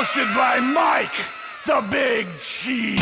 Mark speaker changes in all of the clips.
Speaker 1: Hosted by Mike, the Big Cheese.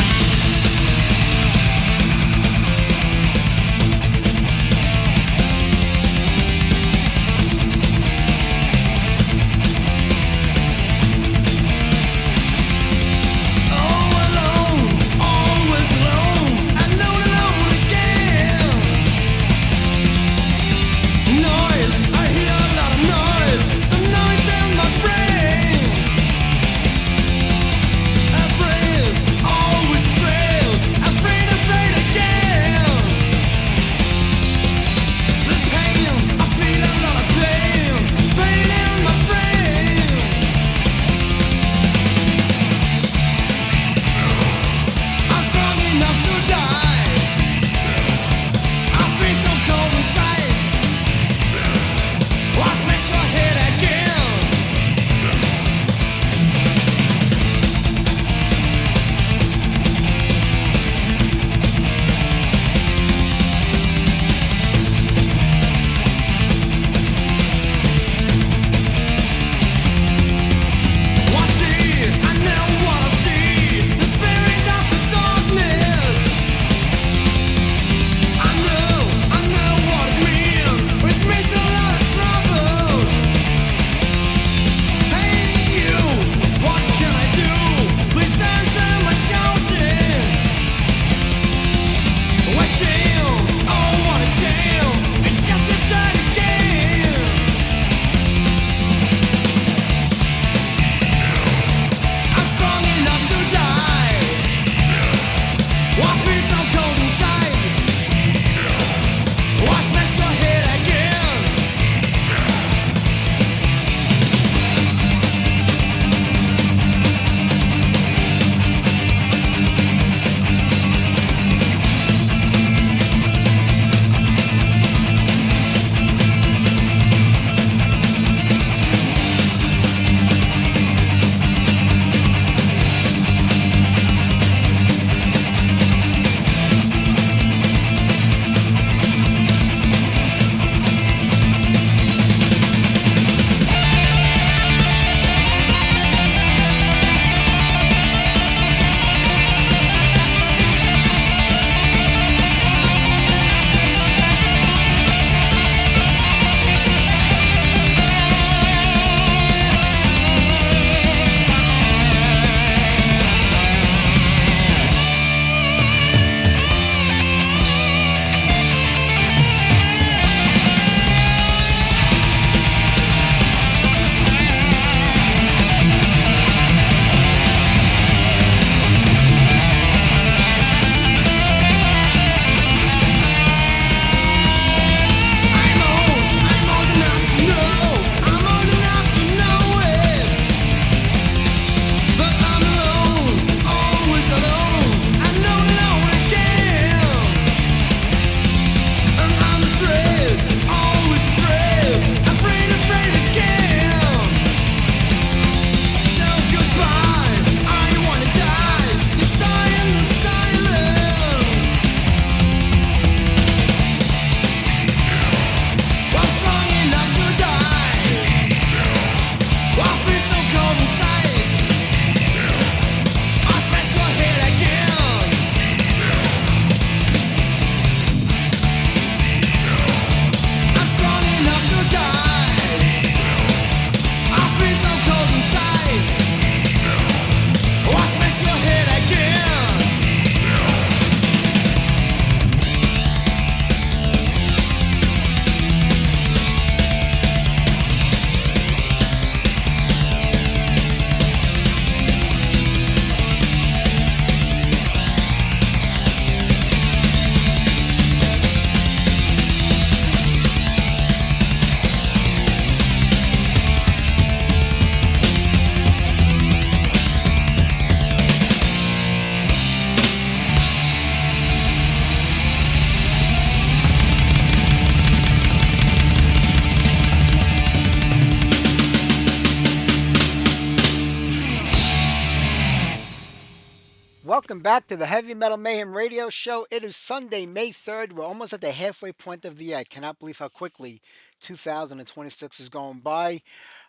Speaker 2: Welcome back to the Heavy Metal Mayhem Radio Show. It is Sunday, May 3rd. We're almost at the halfway point of the year. I cannot believe how quickly 2026 is going by.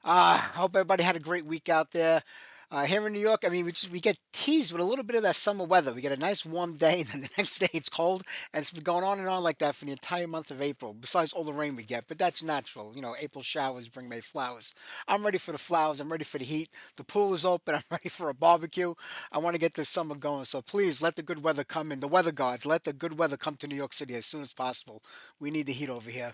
Speaker 2: Hope everybody had a great week out there. Here in New York, I mean, we get teased with a little bit of that summer weather. We get a nice warm day, and then the next day it's cold, and it's been going on and on like that for the entire month of April. Besides all the rain we get, but that's natural. You know, April showers bring May flowers. I'm ready for the flowers. I'm ready for the heat. The pool is open. I'm ready for a barbecue. I want to get this summer going. So please let the good weather come in. The weather gods, let the good weather come to New York City as soon as possible. We need the heat over here.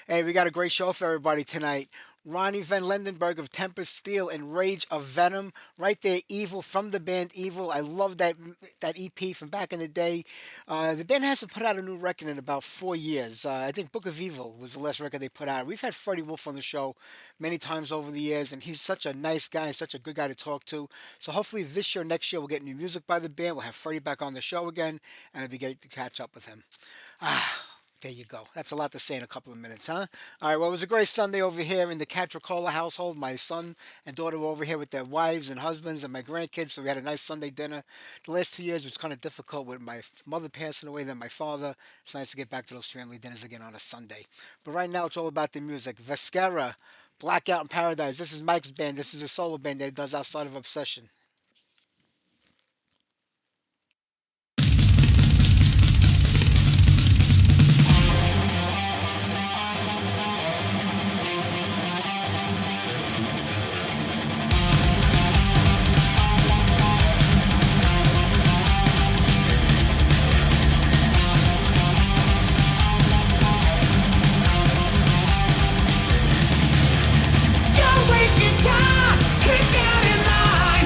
Speaker 2: Hey, we got a great show for everybody tonight. Ronnie Van Lendenberg of Temper Steel and Rage of Venom. Right there, Evil from the band Evil. I love that EP from back in the day. The band hasn't put out a new record in about 4 years. I think Book of Evil was the last record they put out. We've had Freddie Wolf on the show many times over the years, and he's such a nice guy and such a good guy to talk to. So hopefully this year, next year, we'll get new music by the band. We'll have Freddie back on the show again, and it'll be great to catch up with him. Ah, there you go. That's a lot to say in a couple of minutes, huh? All right. Well, it was a great Sunday over here in the Catricola household. My son and daughter were over here with their wives and husbands and my grandkids. So we had a nice Sunday dinner. The last 2 years was kind of difficult with my mother passing away, then my father. It's nice to get back to those family dinners again on a Sunday. But right now, it's all about the music. Vescara, Blackout in Paradise. This is Mike's band. This is a solo band that he does outside of Obsession.
Speaker 3: Don't waste your time. Keep down in line.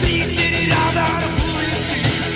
Speaker 3: Driter i radarn och politik.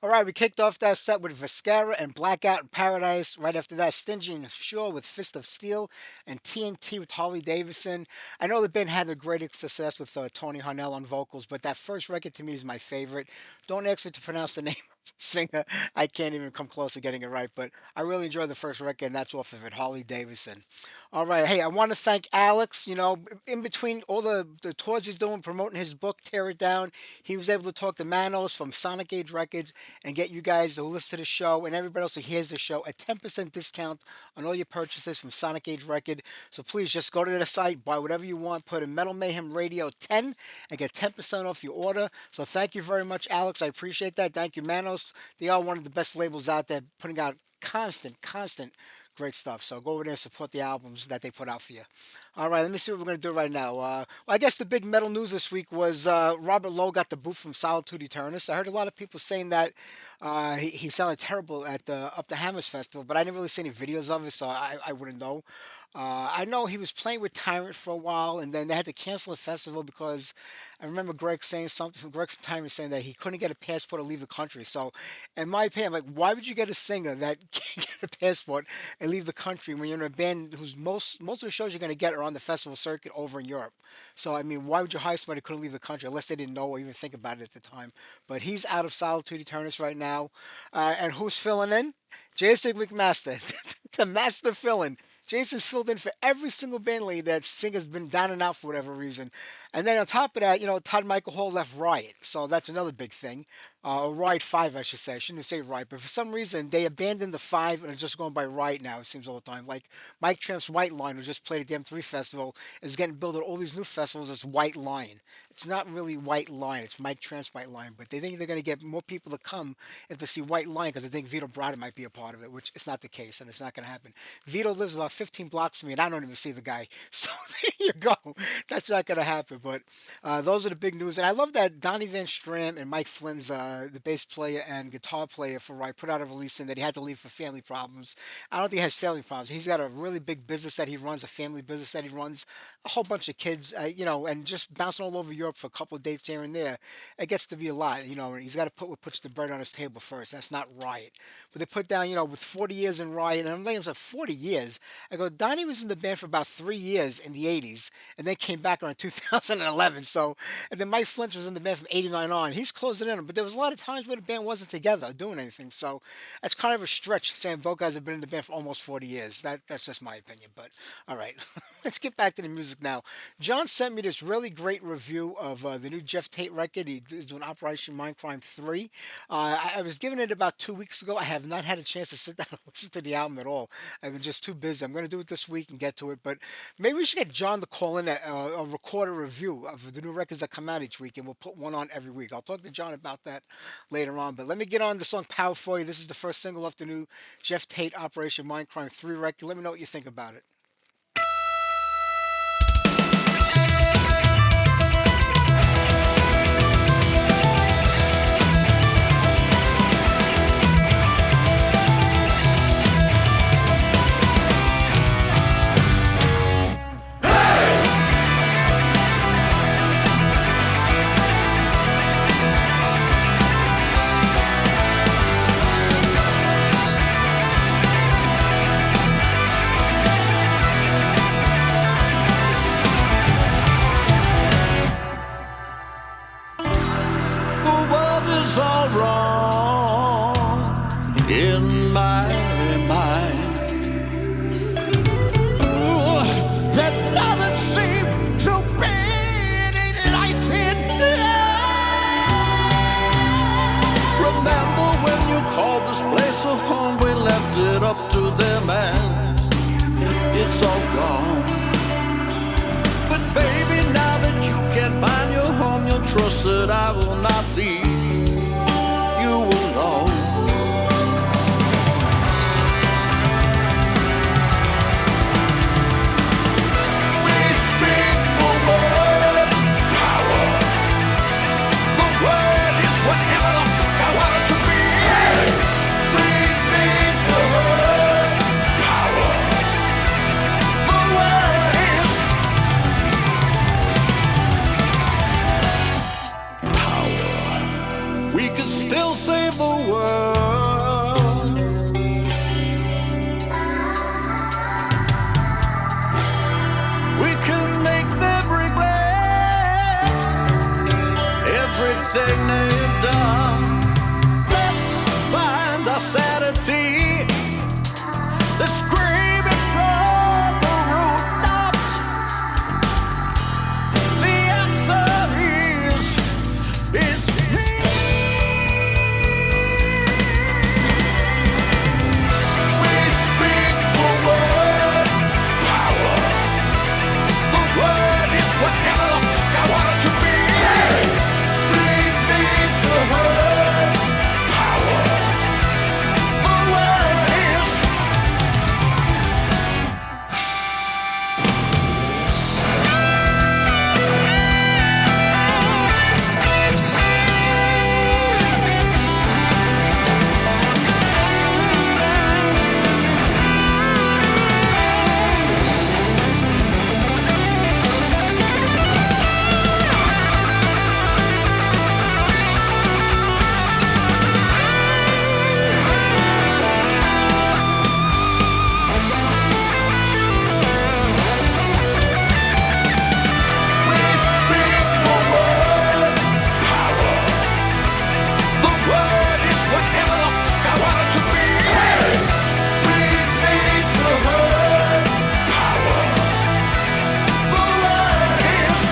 Speaker 2: All right, we kicked off that set with Viscera and Blackout in Paradise. Right after that, Stingy and Shore with Fist of Steel and TNT with Harley Davidson. I know the band had a great success with Tony Harnell on vocals, but that first record to me is my favorite. Don't ask me to pronounce the name of the singer. I can't even come close to getting it right, but I really enjoyed the first record, and that's off of it, Harley Davidson. All right, hey, I want to thank Alex. In between all the tours he's doing, promoting his book, Tear It Down, he was able to talk to Manos from Sonic Age Records and get you guys to listen to the show and everybody else who hears the show a 10% discount on all your purchases from Sonic Age Record. So please just go to the site, buy whatever you want, put in Metal Mayhem Radio 10 and get 10% off your order. So thank you very much, Alex. I appreciate that. Thank you, Manos. They are one of the best labels out there, putting out constant great stuff. So go over there and support the albums that they put out for you. All right, let me see what we're going to do right now. I guess the big metal news this week was Robert Lowe got the boot from Solitude Eternus. I heard a lot of people saying that he sounded terrible at the Up the Hammers Festival, but I didn't really see any videos of it, so I wouldn't know. I know he was playing with Tyrant for a while, and then they had to cancel the festival because I remember Greg saying something from Greg from Tyrant saying that he couldn't get a passport to leave the country. So, in my opinion, like, why would you get a singer that can't get a passport and leave the country when you're in a band whose most of the shows you're going to get are on the festival circuit over in Europe? So, I mean, why would you hire somebody who couldn't leave the country unless they didn't know or even think about it at the time? But he's out of Solitude Eternus right now, and who's filling in? Jason McMaster, the master fill-in. Jason's filled in for every single band lead that singer's been down and out for whatever reason. And then on top of that, Todd Michael Hall left Riot. So that's another big thing. Or Riot 5, I should say. I shouldn't say Riot. But for some reason, they abandoned the 5 and are just going by Riot now, it seems all the time. Like Mike Tramp's White Line, who just played at the M3 Festival, is getting billed at all these new festivals as White Line. It's not really White Line. It's Mike Tramp's White Line. But they think they're going to get more people to come if they see White Line because they think Vito Bratta might be a part of it, which is not the case, and it's not going to happen. Vito lives about 15 blocks from me, and I don't even see the guy. So there you go. That's not going to happen. But those are the big news. And I love that Donnie Van Stram and Mike Flynn's, the bass player and guitar player for Riot, put out a release saying that he had to leave for family problems. I don't think he has family problems. He's got a really big business that he runs, a family business that he runs, a whole bunch of kids, and just bouncing all over Europe for a couple of dates here and there. It gets to be a lot, and he's got to put what puts the bread on his table first. That's not Riot. But they put down, with 40 years in Riot, and I'm like, 40 years? I go, Donnie was in the band for about 3 years in the 80s, and then came back around 2011. So, and then Mike Flint was in the band from 89 on. He's closing in, but there was a lot of times where the band wasn't together doing anything. So that's kind of a stretch saying both guys have been in the band for almost 40 years. That's just my opinion. But all right, let's get back to the music now. John sent me this really great review of the new Jeff Tate record. He's doing Operation Mindcrime 3. I was giving it about 2 weeks ago. I have not had a chance to sit down and listen to the album at all. I've been just too busy. I'm going to do it this week and get to it. But maybe we should get John to call in a record a review of the new records that come out each week, and we'll put one on every week. I'll talk to John about that later on. But let me get on the song Power for You. This is the first single off the new Jeff Tate Operation Mindcrime 3 record. Let me know what you think about it.
Speaker 3: The world is all wrong in my mind. Ooh, there doesn't seem to be any light in there. Remember when you called this place a home? We left it up to them and it's all gone. But baby, now that you can't find your home, you'll trust that I will not leave you alone. We speak the word power. The word is whatever the fuck I want it to be. We need the word power. The word is power. can still save the world. We can make them regret everything they've done. Let's find our sanity. Let's scream it from the rooftops. The answer is it's me. We speak the word power. The word is whatever the fuck I want it to be. We need the word power. The word is. We speak the word power. The word is whatever the fuck I want it to be. We need the word power. The word is.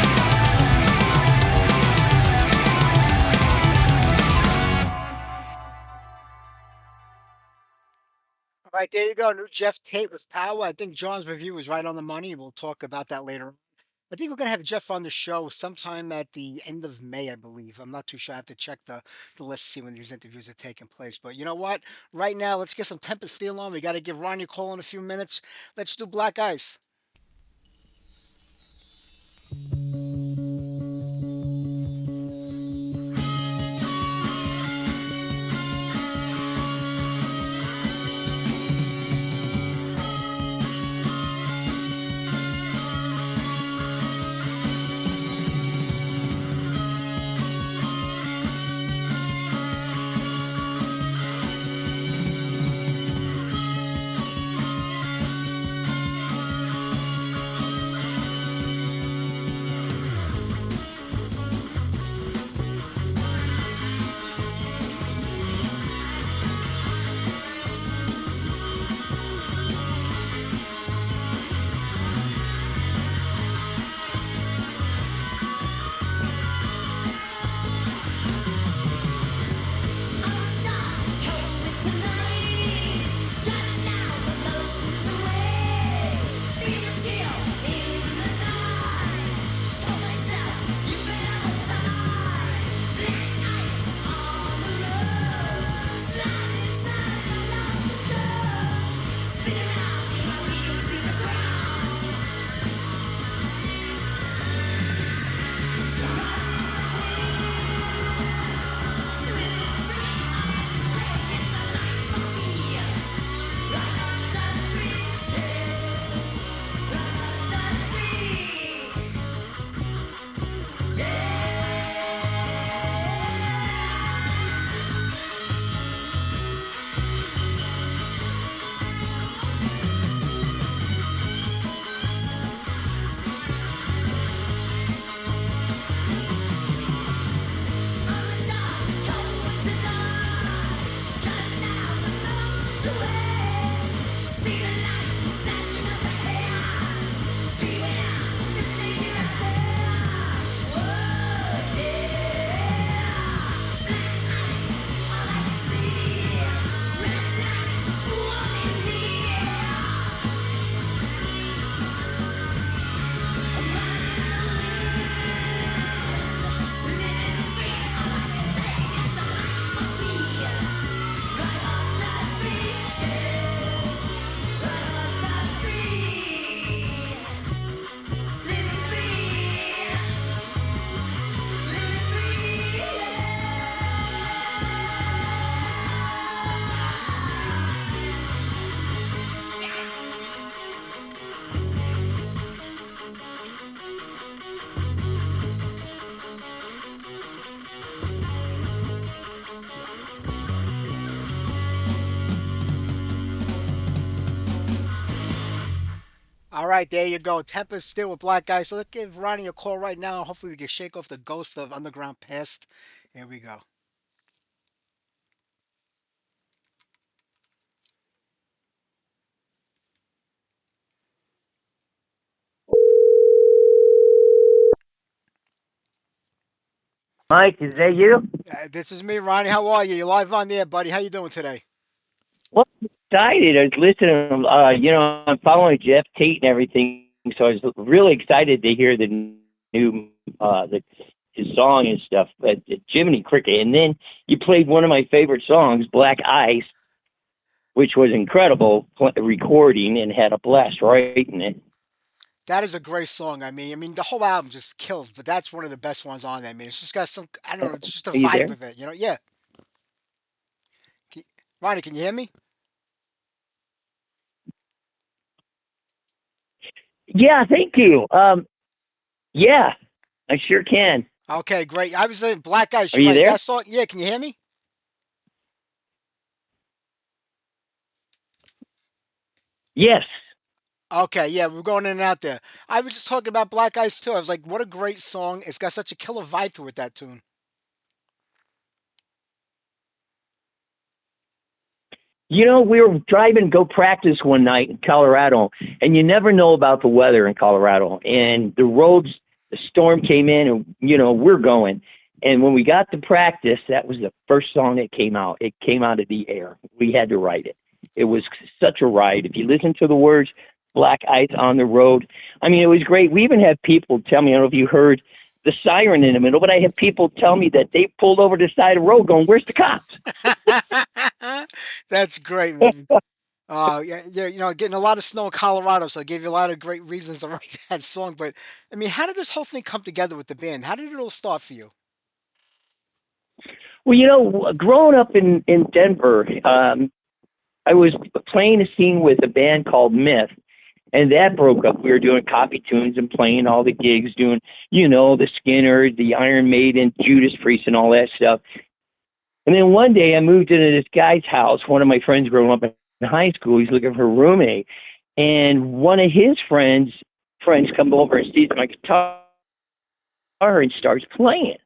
Speaker 2: All right, there you go. New Jeff Tate with Power. I think John's review was right on the money. We'll talk about that later on. I think we're gonna have Jeff on the show sometime at the end of May, I believe. I'm not too sure. I have to check the list, see when these interviews are taking place. But you know what? Right now, let's get some Tempest Steel on. We got to give Ronnie a call in a few minutes. Let's do Black Ice. right, there you go. Tempest still with Black Guy. So let's give Ronnie a call right now. Hopefully, we can shake off the ghost of Underground Past. Here we go.
Speaker 4: Mike, is that you?
Speaker 2: This is me, Ronnie. How are you? You're live on there, buddy. How you doing today?
Speaker 4: Well, I'm excited. I was listening. I'm following Jeff Tate and everything, so I was really excited to hear the new his song and stuff. But Jiminy Cricket, and then you played one of my favorite songs, Black Ice, which was incredible recording and had a blast writing it.
Speaker 2: That is a great song. The whole album just kills, but that's one of the best ones on there. It's just got some, I don't know, it's just the
Speaker 4: Are you
Speaker 2: vibe
Speaker 4: there?
Speaker 2: of it. Yeah. Can, Ronnie, can you hear me?
Speaker 4: Yeah, thank you. Yeah, I sure can.
Speaker 2: Okay, great. I was saying Black Ice.
Speaker 4: Are
Speaker 2: You're
Speaker 4: you
Speaker 2: right.
Speaker 4: there?
Speaker 2: That song. Yeah, can you hear me?
Speaker 4: Yes.
Speaker 2: Okay, yeah, we're going in and out there. I was just talking about Black Ice too. I was like, what a great song. It's got such a killer vibe to it, that tune.
Speaker 4: We were driving to go practice one night in Colorado, and you never know about the weather in Colorado. And the storm came in, and, we're going. And when we got to practice, that was the first song that came out. It came out of the air. We had to write it. It was such a ride. If you listen to the words, Black Ice on the road, it was great. We even had people tell me, I don't know if you heard the siren in the middle, but I had people tell me that they pulled over to the side of the road going, "Where's the cops?"
Speaker 2: That's great, man. Yeah, yeah, getting a lot of snow in Colorado, so it gave you a lot of great reasons to write that song. But how did this whole thing come together with the band? How did it all start for you?
Speaker 4: Well, growing up in Denver, I was playing a scene with a band called Myth, and that broke up. We were doing copy tunes and playing all the gigs, doing, the Skinner, the Iron Maiden, Judas Priest, and all that stuff. And then one day I moved into this guy's house, one of my friends growing up in high school. He's looking for a roommate. And one of his friends come over and sees my guitar and starts playing.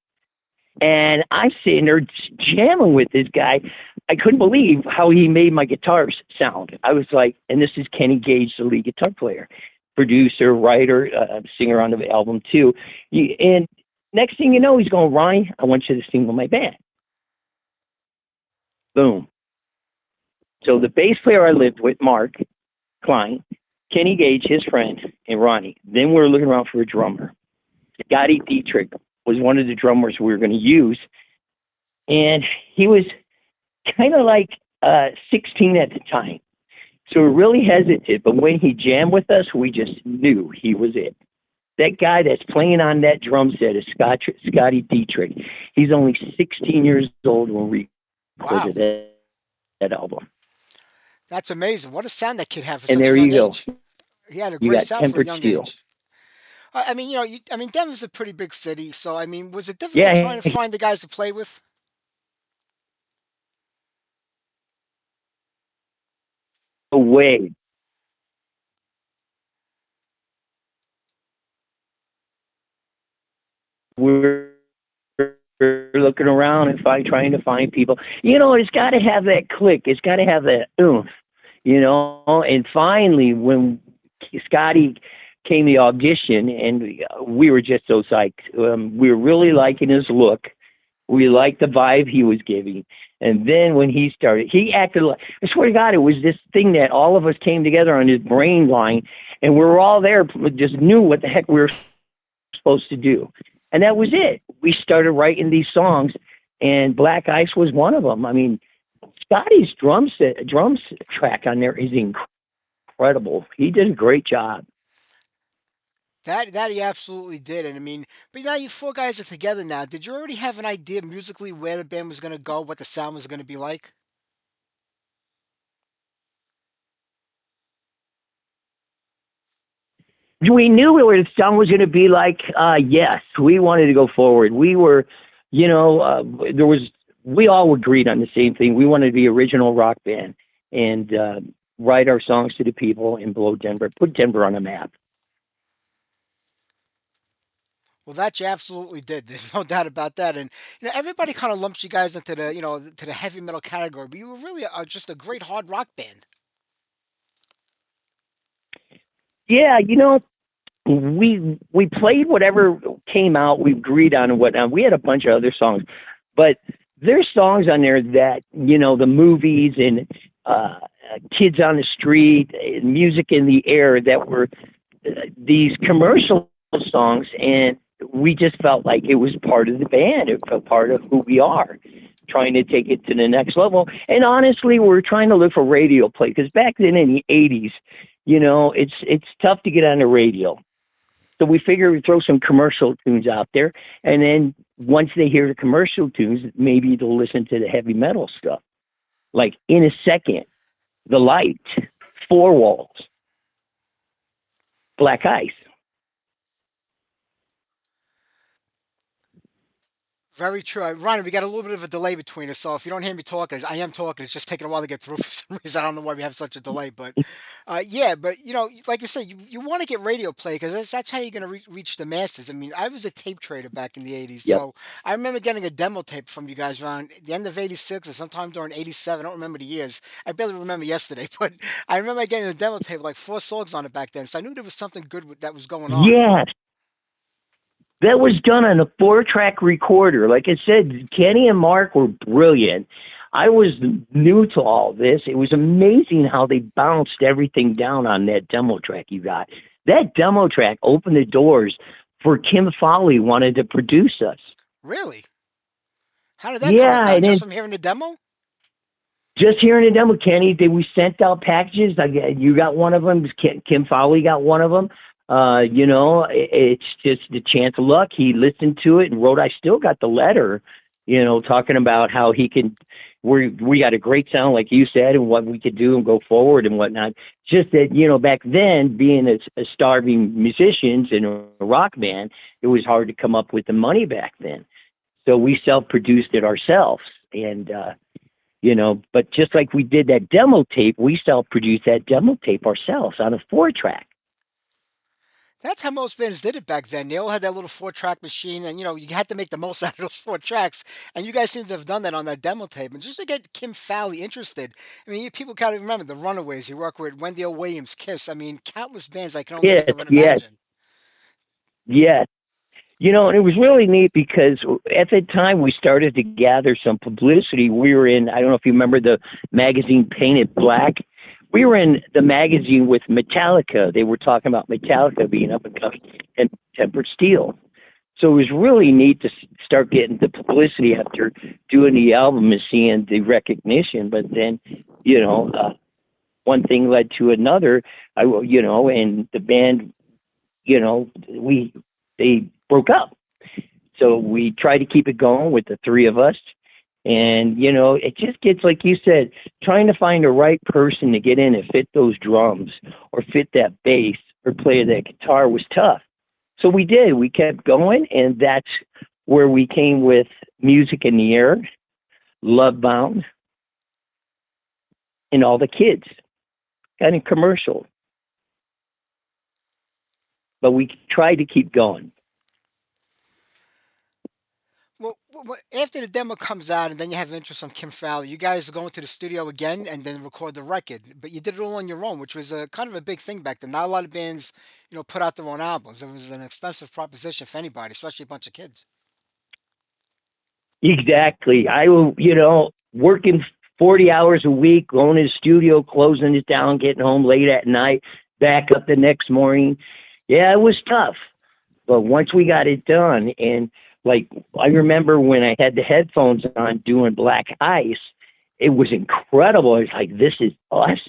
Speaker 4: And I'm sitting there jamming with this guy. I couldn't believe how he made my guitars sound. I was like, and this is Kenny Gage, the lead guitar player, producer, writer, singer on the album too. And next thing you know, he's going, "Ronnie, I want you to sing with my band." Boom. So the bass player I lived with, Mark Klein, Kenny Gage, his friend, and Ronnie. Then we were looking around for a drummer. Scotty Dietrich was one of the drummers we were going to use. And he was kind of like 16 at the time. So we really hesitated. But when he jammed with us, we just knew he was it. That guy that's playing on that drum set is Scotty Dietrich. He's only 16 years old when we
Speaker 2: Wow,
Speaker 4: recorded that album.
Speaker 2: that's amazing. What a sound that kid had for
Speaker 4: And
Speaker 2: such a
Speaker 4: there
Speaker 2: young
Speaker 4: you go.
Speaker 2: age. He had a
Speaker 4: You
Speaker 2: great
Speaker 4: got
Speaker 2: sound for a
Speaker 4: Tempered
Speaker 2: young
Speaker 4: Steel.
Speaker 2: age. Denver's a pretty big city, so was it difficult trying
Speaker 4: Yeah,
Speaker 2: to find the guys to play with?
Speaker 4: way. We're looking around and trying to find people. It's got to have that click. It's got to have that oomph. And finally, when Scotty came the audition, and we were just so psyched. We were really liking his look. We liked the vibe he was giving. And then when he started, he acted like, I swear to God, it was this thing that all of us came together on his brain line, and we were all there, just knew what the heck we were supposed to do. And that was it. We started writing these songs, and Black Ice was one of them. Scotty's drums track on there is incredible. He did a great job.
Speaker 2: That he absolutely did, and but now you four guys are together now. Did you already have an idea musically where the band was gonna go, what the sound was gonna be like?
Speaker 4: We knew what the song was going to be like. Yes, we wanted to go forward. We were, there was, we all agreed on the same thing. We wanted to be original rock band, and write our songs to the people, and blow Denver, put Denver on a map.
Speaker 2: Well, that you absolutely did. There's no doubt about that. And everybody kind of lumps you guys into the to the heavy metal category, but you were really just a great hard rock band.
Speaker 4: Yeah, we played whatever came out. We agreed on and whatnot. We had a bunch of other songs, but there's songs on there that the movies and Kids on the Street, Music in the Air, that were these commercial songs, and we just felt like it was part of the band. It felt part of who we are, trying to take it to the next level. And honestly, we're trying to look for radio play because back then in the '80s, it's tough to get on the radio. So we figured we'd throw some commercial tunes out there, and then once they hear the commercial tunes, maybe they'll listen to the heavy metal stuff, like In a Second, The Light, Four Walls, Black Ice.
Speaker 2: Very true. Ronnie, we got a little bit of a delay between us, so if you don't hear me talking, I am talking. It's just taking a while to get through for some reason. I don't know why we have such a delay, but yeah. But like you said, you want to get radio play because that's how you're going to reach the masses. I mean, I was a tape trader back in the '80s,
Speaker 4: Yep.
Speaker 2: so I remember getting a demo tape from you guys around the end of '86 or sometime during '87. I don't remember the years. I barely remember yesterday, but I remember getting a demo tape with like 4 songs on it back then, so I knew there was something good that was going on.
Speaker 4: Yes, that was done on a 4-track recorder. Like I said, Kenny and Mark were brilliant. I was new to all this. It was amazing how they bounced everything down on that demo track you got. That demo track opened the doors for Kim Fowley wanted to produce us.
Speaker 2: Really? How did that come
Speaker 4: Yeah,
Speaker 2: about?
Speaker 4: and
Speaker 2: Just
Speaker 4: then
Speaker 2: from hearing the demo?
Speaker 4: just hearing the demo, Kenny, we sent out packages. You got one of them. Kim Fowley got one of them. It's just the chance of luck. He listened to it and wrote. I still got the letter, talking about how he can. We got a great sound, like you said, and what we could do and go forward and whatnot. Just that, back then, being a starving musicians in a rock band, it was hard to come up with the money back then. So we self-produced it ourselves, and but just like we did that demo tape, we self-produced that demo tape ourselves on a 4-track.
Speaker 2: That's how most bands did it back then. They all had that little 4-track machine, and you had to make the most out of those 4 tracks. And you guys seem to have done that on that demo tape. And just to get Kim Fowley interested, I mean, people kind of remember the Runaways. You work with Wendy O. Williams, Kiss. I mean, countless bands I can only
Speaker 4: Yes,
Speaker 2: think of and
Speaker 4: yes,
Speaker 2: imagine.
Speaker 4: yes. And it was really neat because at that time we started to gather some publicity. We were in, I don't know if you remember the magazine Painted Black. We were in the magazine with Metallica. They were talking about Metallica being up and coming and Tempered Steel. So it was really neat to start getting the publicity after doing the album and seeing the recognition. But then, one thing led to another. And the band, they broke up. So we tried to keep it going with the three of us. And, it just gets, like you said, trying to find the right person to get in and fit those drums or fit that bass or play that guitar was tough. So we did. We kept going, and that's where we came with Music in the Air, Love Bound, and All the Kids, kind of commercial. But we tried to keep going.
Speaker 2: Well, after the demo comes out and then you have interest on Kim Fowler, you guys are going to the studio again and then record the record. But you did it all on your own, which was a kind of a big thing back then. Not a lot of bands, put out their own albums. It was an expensive proposition for anybody, especially a bunch of kids.
Speaker 4: Exactly. Working 40 hours a week, going to the studio, closing it down, getting home late at night, back up the next morning. Yeah, it was tough. But once we got it done, and like I remember when I had the headphones on doing Black Ice, it was incredible. It's like, this is us.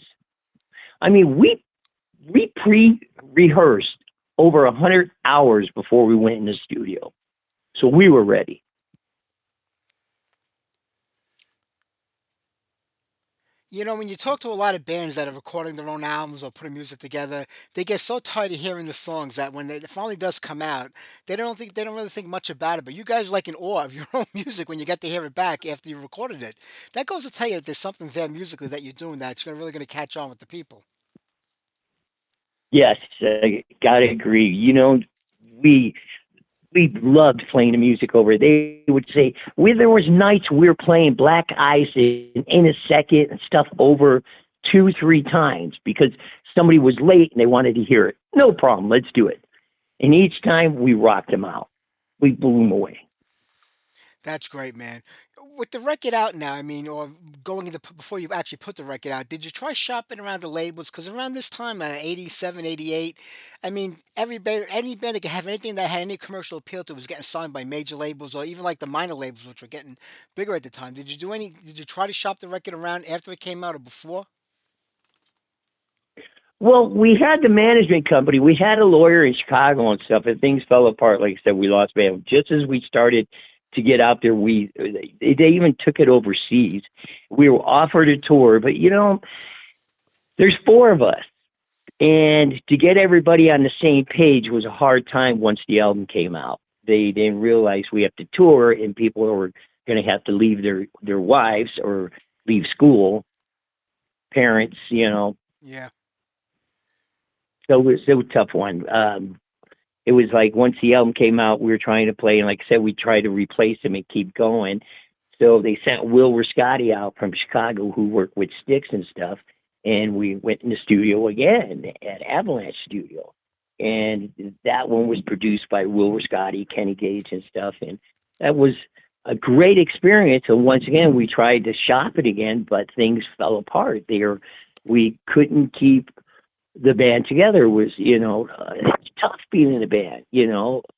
Speaker 4: I mean, we pre-rehearsed over 100 hours before we went in the studio. So we were ready.
Speaker 2: When you talk to a lot of bands that are recording their own albums or putting music together, they get so tired of hearing the songs that when it finally does come out, they don't really think much about it. But you guys are like in awe of your own music when you get to hear it back after you recorded it. That goes to tell you that there's something there musically that you're doing that's really going to catch on with the people.
Speaker 4: Yes, gotta agree. We we loved playing the music over. They would say there was nights we were playing Black Ice in a second and stuff over two, three times because somebody was late and they wanted to hear it. No problem, let's do it. And each time we rocked them out. We blew them away.
Speaker 2: That's great, man. With the record out now, or going into before you actually put the record out, did you try shopping around the labels? Because around this time, 87, 88, any band that could have anything that had any commercial appeal to it was getting signed by major labels or even like the minor labels, which were getting bigger at the time. Did you try to shop the record around after it came out or before?
Speaker 4: Well, we had the management company. We had a lawyer in Chicago and stuff, and things fell apart. Like I said, we lost band. Just as we started to get out there, they even took it overseas. We were offered a tour, but there's four of us, and to get everybody on the same page was a hard time once the album came out. They didn't realize we have to tour, and people were going to have to leave their wives or leave school, parents,
Speaker 2: Yeah,
Speaker 4: So it was a tough one. It was like once the album came out, we were trying to play, and like I said, we tried to replace him and keep going. So they sent Will Riscotti out from Chicago, who worked with Styx and stuff, and we went in the studio again at Avalanche Studio, and that one was produced by Will Riscotti, Kenny Gage, and stuff, and that was a great experience. And once again, we tried to shop it again, but things fell apart. We couldn't keep the band together. Was it's tough being in a band,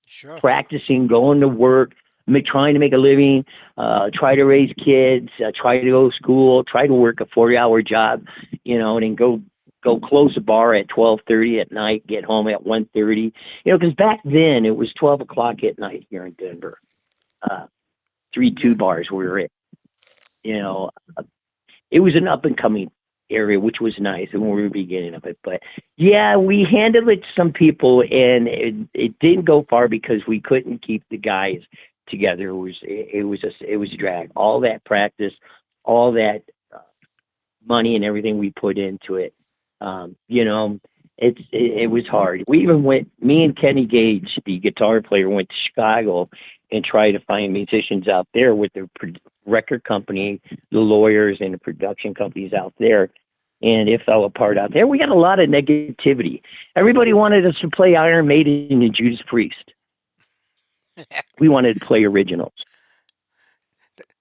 Speaker 2: sure.
Speaker 4: practicing, going to work, trying to make a living, try to raise kids, try to go to school, try to work a 40-hour job, and then go close a bar at 12:30 at night, get home at 1:30, because back then it was 12 o'clock at night here in Denver. 3-2
Speaker 2: Yeah.
Speaker 4: bars we were in. you know it was an up and coming area, which was nice, and we were beginning of it. But yeah, we handed it to some people, and it didn't go far because we couldn't keep the guys together. It was a drag. All that practice, all that money and everything we put into it. It was hard. We even me and Kenny Gage, the guitar player, went to Chicago and tried to find musicians out there with the record company, the lawyers, and the production companies out there. And it fell apart out there. We got a lot of negativity. Everybody wanted us to play Iron Maiden and Judas Priest. We wanted to play originals.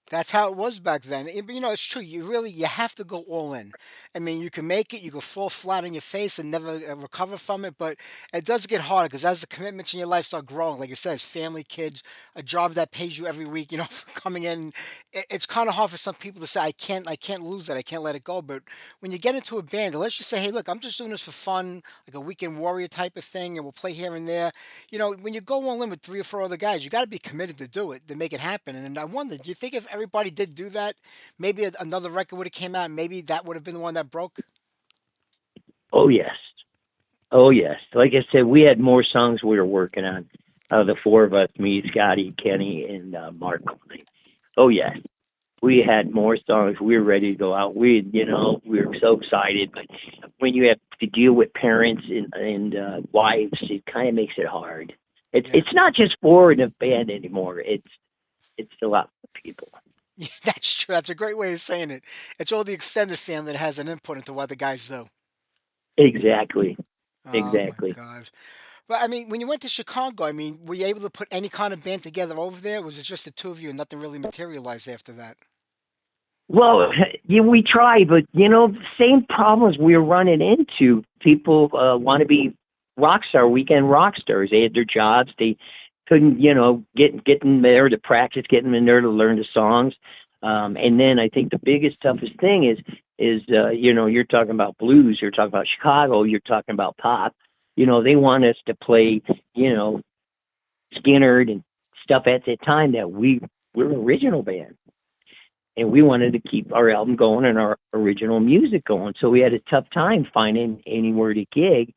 Speaker 2: That's how it was back then. But it's true. You have to go all in. You can make it, you can fall flat on your face and never recover from it. But it does get harder because as the commitments in your life start growing, like it says, family, kids, a job that pays you every week, for coming in, it's kind of hard for some people to say, I can't lose that, I can't let it go. But when you get into a band, unless you say, hey, look, I'm just doing this for fun, like a weekend warrior type of thing, and we'll play here and there. When you go all in with three or four other guys, you got to be committed to do it, to make it happen. And I wonder, do you think if everybody did do that, maybe another record would have came out, and maybe that would have been the one that broke?
Speaker 4: Oh yes, oh yes. Like I said, we had more songs we were working on. The four of us, me, Scotty, Kenny, and Mark. Oh yes, we had more songs. We were ready to go out. We were so excited. But when you have to deal with parents and wives, it kind of makes it hard.
Speaker 2: Yeah.
Speaker 4: It's not just for the band anymore. It's a lot of people.
Speaker 2: Yeah, that's true. That's a great way of saying it. It's all the extended family that has an input into what the guys do.
Speaker 4: Exactly,
Speaker 2: Oh my
Speaker 4: exactly.
Speaker 2: God. But when you went to Chicago, were you able to put any kind of band together over there? Or was it just the two of you and nothing really materialized after that?
Speaker 4: Well, yeah, we try, but the same problems we're running into. People want to be weekend rock stars. They had their jobs. They couldn't, get in there to practice, get in there to learn the songs. And then I think the biggest, toughest thing is you're talking about blues, you're talking about Chicago, you're talking about pop. They want us to play, Skinner and stuff at that time that we're an original band. and we wanted to keep our album going and our original music going. So we had a tough time finding anywhere to gig.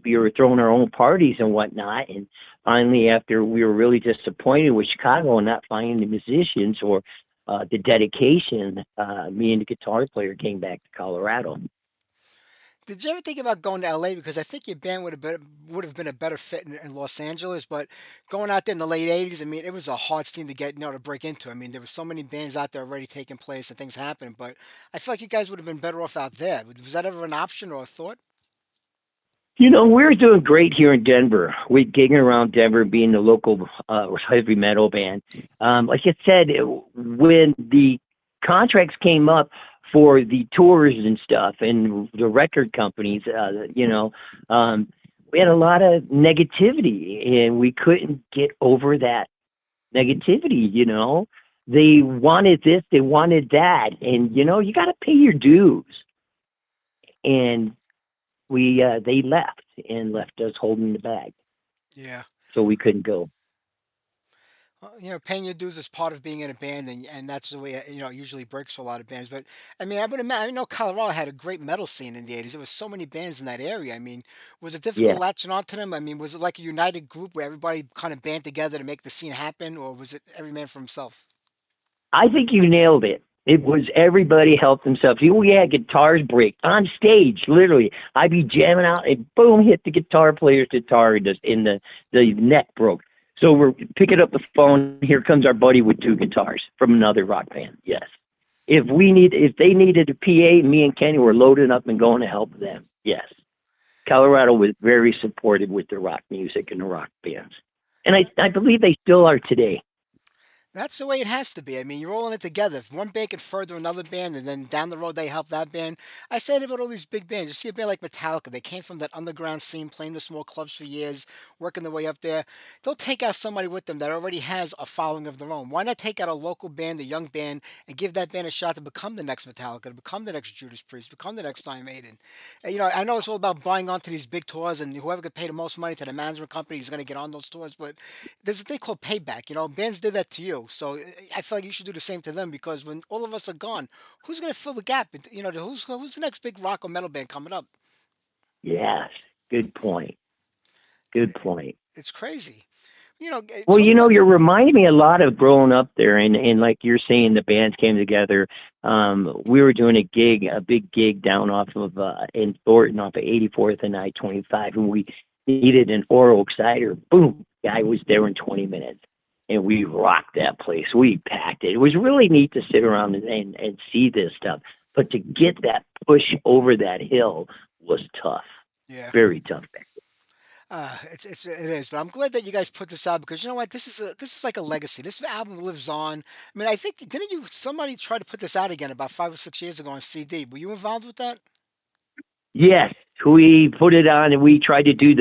Speaker 4: We were throwing our own parties and whatnot, and finally, after we were really disappointed with Chicago and not finding the musicians or the dedication, me and the guitar player came back to Colorado.
Speaker 2: Did you ever think about going to LA? Because I think your band would have been a better fit in Los Angeles. But going out there in the late '80s, I mean, it was a hard scene to get, to break into. I mean, there were so many bands out there already taking place and things happening. But I feel like you guys would have been better off out there. Was that ever an option or a thought?
Speaker 4: We're doing great here in Denver. We're gigging around Denver, being the local heavy metal band. Like I said, when the contracts came up for the tours and stuff and the record companies, we had a lot of negativity and we couldn't get over that negativity. They wanted this, they wanted that, and you got to pay your dues. And they left us holding the bag,
Speaker 2: Yeah.
Speaker 4: so we couldn't go.
Speaker 2: Well, paying your dues is part of being in a band, and that's the way it usually works for a lot of bands. But I mean, I would imagine. I know Colorado had a great metal scene in the '80s. There was so many bands in that area. I mean, was it difficult
Speaker 4: Yeah,
Speaker 2: latching on to them? I mean, was it like a united group where everybody kind of band together to make the scene happen, or was it every man for himself?
Speaker 4: I think you nailed it. It was everybody helped themselves. We had guitars break on stage, literally. I'd be jamming out and boom, hit the guitar player's guitar just in the neck broke. So we're picking up the phone. Here comes our buddy with two guitars from another rock band. Yes. If they needed a PA, me and Kenny were loading up and going to help them. Yes. Colorado was very supportive with the rock music and the rock bands. And I believe they still are today.
Speaker 2: That's the way it has to be. I mean, you're all in it together. If one band can further another band, and then down the road they help that band. I say it about all these big bands. You see a band like Metallica. They came from that underground scene, playing the small clubs for years, working their way up there. They'll take out somebody with them that already has a following of their own. Why not take out a local band, a young band, and give that band a shot to become the next Metallica, to become the next Judas Priest, become the next Iron Maiden? And, I know it's all about buying onto these big tours, and whoever can pay the most money to the management company is going to get on those tours. But there's a thing called payback. Bands did that to you, so I feel like you should do the same to them because when all of us are gone, who's going to fill the gap? Who's the next big rock or metal band coming up?
Speaker 4: Yes. Good point. Good point.
Speaker 2: It's crazy.
Speaker 4: Well,
Speaker 2: Talking about.
Speaker 4: you're reminding me a lot of growing up there, and like you're saying, the bands came together. We were doing a big gig down off of in Thornton, off of 84th and I-25, and we needed an oral cider. Boom, guy was there in 20 minutes, and we rocked that place. We packed it. It was really neat to sit around and see this stuff, but to get that push over that hill was tough,
Speaker 2: Yeah.
Speaker 4: very tough.
Speaker 2: It is, but I'm glad that you guys put this out because you know what, this is like a legacy. This album lives on. I mean, I think didn't you somebody try to put this out again about 5 or 6 years ago on CD? Were you involved with that?
Speaker 4: Yes, we put it on and we tried to do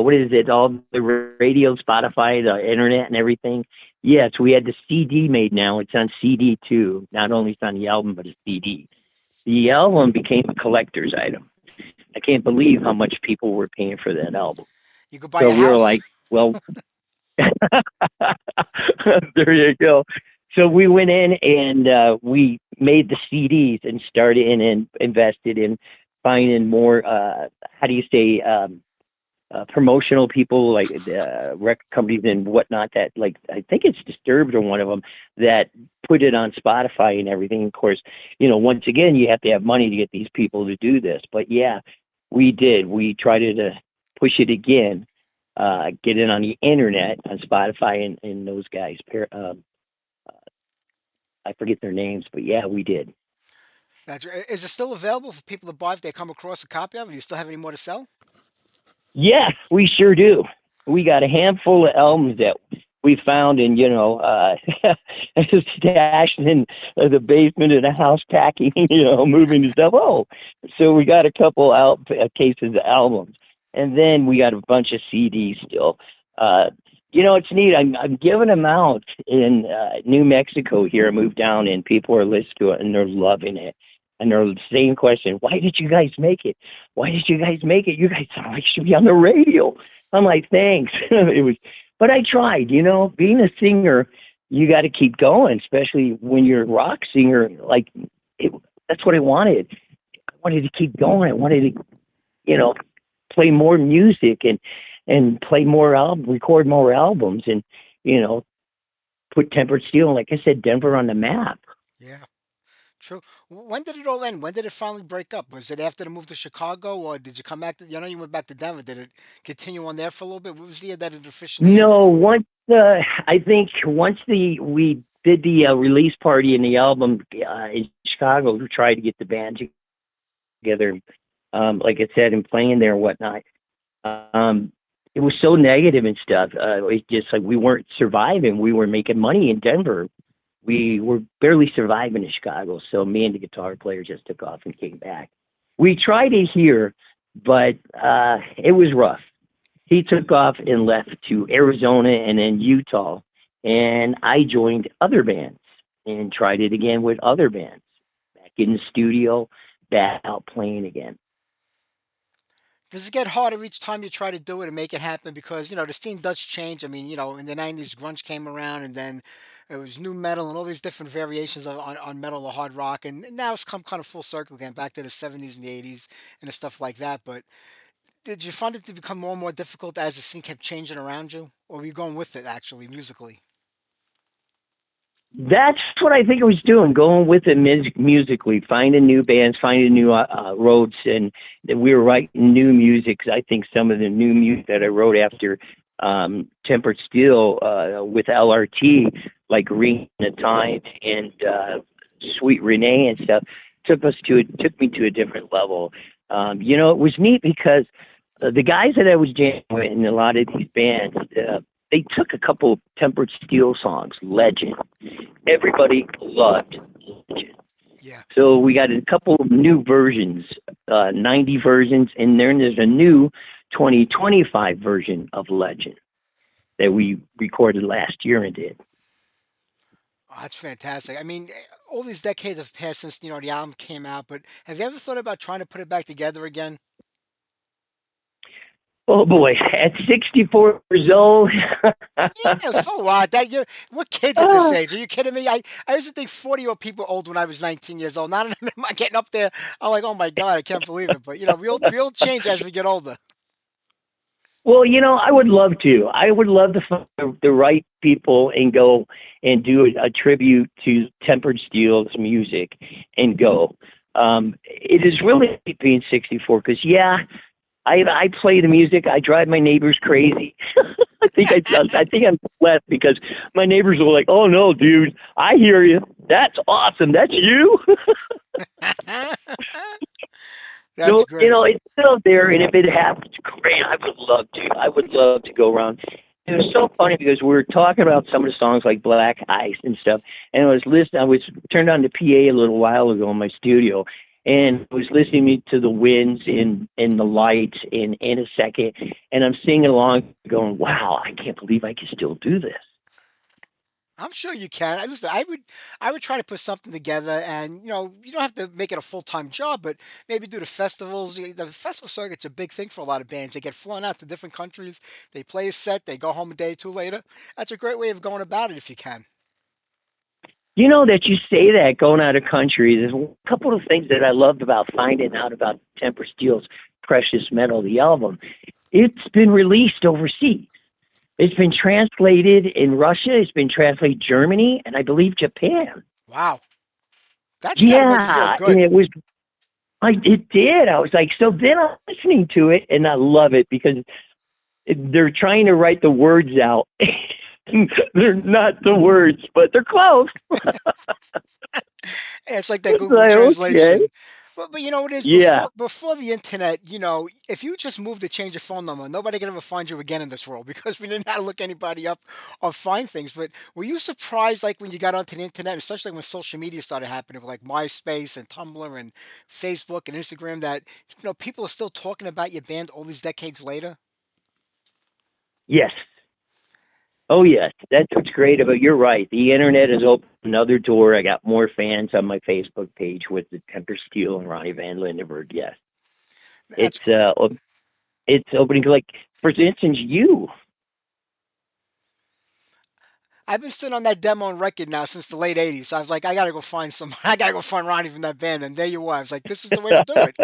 Speaker 4: what is it, all the radio, Spotify, the internet and everything. Yes, we had the CD made now. It's on CD too. Not only it's on the album, but a CD. The album became a collector's item. I can't believe how much people were paying for that album.
Speaker 2: You could buy
Speaker 4: So
Speaker 2: a
Speaker 4: we were
Speaker 2: house.
Speaker 4: like, well, there you go. So we went in and we made the CDs and started in and invested in finding more, how do you say, promotional people like record companies and whatnot that like, I think it's Disturbed or one of them that put it on Spotify and everything. Of course, once again, you have to have money to get these people to do this. But yeah, we did. We tried to push it again, get it on the internet on Spotify and those guys. I forget their names, but yeah, we did.
Speaker 2: Is it still available for people to buy if they come across a copy of it? Do you still have any more to sell?
Speaker 4: Yes, we sure do. We got a handful of albums that we found in, stashed in the basement of the house packing, moving and stuff. Oh, so we got a couple cases of albums. And then we got a bunch of CDs still. It's neat. I'm giving them out in New Mexico here. I moved down and people are listening to it and they're loving it. And they're the same question. Why did you guys make it? Why did you guys make it? You guys sound like you should be on the radio. I'm like, thanks. But I tried, being a singer, you got to keep going, especially when you're a rock singer. Like, it, that's what I wanted. I wanted to keep going. I wanted to, you know, play more music and play more album, record more albums, and you know, put Tempered Steel, and like I said, Denver on the map.
Speaker 2: Yeah, true. When did it all end? When did it finally break up? Was it after the move to Chicago, or did you come back to? You know, you went back to Denver. Did it continue on there for a little bit? What was the year that it officially ended?
Speaker 4: No, once I think once the we did the release party and the album in Chicago, we tried to get the band together, like I said, and playing there and whatnot. Um, it was so negative and stuff. It just like we weren't surviving. We were making money in Denver. We were barely surviving in Chicago. So me and the guitar player just took off and came back. We tried it here, but it was rough. He took off and left to Arizona and then Utah, and I joined other bands and tried it again with other bands. Back in the studio, back out playing again.
Speaker 2: Does it get harder each time you try to do it and make it happen? Because, the scene does change. I mean, in the 90s, grunge came around and then it was new metal and all these different variations on metal or hard rock. And now it's come kind of full circle again, back to the 70s and the 80s and the stuff like that. But did you find it to become more and more difficult as the scene kept changing around you? Or were you going with it actually, musically?
Speaker 4: That's what I think I was doing, going with it musically, finding new bands, finding new roads, and that we were writing new music. 'Cause I think some of the new music that I wrote after Tempered Steel with LRT, like Ring the Time and Sweet Renee and stuff, took me to a different level. It was neat because the guys that I was jamming with in a lot of these bands, they took a couple Tempered Steel songs, Legend. Everybody loved Legend.
Speaker 2: Yeah.
Speaker 4: So we got a couple of new versions, 90 versions, and then there's a new 2025 version of Legend that we recorded last year and did.
Speaker 2: Oh, that's fantastic. I mean, all these decades have passed since, the album came out, but have you ever thought about trying to put it back together again?
Speaker 4: Oh boy, at 64 years old,
Speaker 2: Yeah, so what? We're kids at this
Speaker 4: ah,
Speaker 2: age. Are you kidding me? I used to think 40-year-old people were old when I was 19 years old. Now that I'm getting up there, I'm like, oh my God, I can't believe it. But we'll change as we get older.
Speaker 4: well, I would love to. I would love to find the right people and go and do a tribute to Tempered Steel's music and go. It is really being 64 because, yeah, I play the music. I drive my neighbors crazy. I think I'm blessed because my neighbors are like, "Oh no, dude, I hear you. That's awesome. That's you."
Speaker 2: That's
Speaker 4: So
Speaker 2: great.
Speaker 4: it's still there, and if it happens, great. I would love to. I would love to go around. It was so funny because we were talking about some of the songs like Black Ice and stuff, and I was listening. I was turned on the PA a little while ago in my studio, and I was listening to the winds and the lights in a second, and I'm singing along, going, "Wow, I can't believe I can still do this."
Speaker 2: I'm sure you can. Listen, I would try to put something together, and you don't have to make it a full time job, but maybe do the festivals. The festival circuit's a big thing for a lot of bands. They get flown out to different countries. They play a set. They go home a day or two later. That's a great way of going about it if you can.
Speaker 4: You know that you say that going out of country. There's a couple of things that I loved about finding out about Temper Steel's Precious Metal, the album. It's been released overseas. It's been translated in Russia. It's been translated Germany, and I believe Japan.
Speaker 2: Wow, that's got to make you feel
Speaker 4: Yeah, and
Speaker 2: good.
Speaker 4: it did. I was like, so then I'm listening to it, and I love it because they're trying to write the words out. They're not the words, but they're close.
Speaker 2: Yeah, it's like that
Speaker 4: It's
Speaker 2: Google
Speaker 4: like, okay.
Speaker 2: translation. But you know what it is
Speaker 4: Yeah.
Speaker 2: before the internet. If you just moved to change your phone number, nobody could ever find you again in this world because we didn't know how to look anybody up or find things. But were you surprised, like when you got onto the internet, especially when social media started happening, with like MySpace and Tumblr and Facebook and Instagram, that people are still talking about your band all these decades later?
Speaker 4: Yes. Oh, yes. That's what's great about. You're right. The internet has opened another door. I got more fans on my Facebook page with the Temper Steel and Ronnie Van Lindenberg. Yes,
Speaker 2: That's
Speaker 4: it's
Speaker 2: cool.
Speaker 4: it's opening. Like for instance, you.
Speaker 2: I've been sitting on that demo and record now since the late '80s. So I was like, I gotta go find some. I gotta go find Ronnie from that band. And there you were. I was like, this is the way to do it.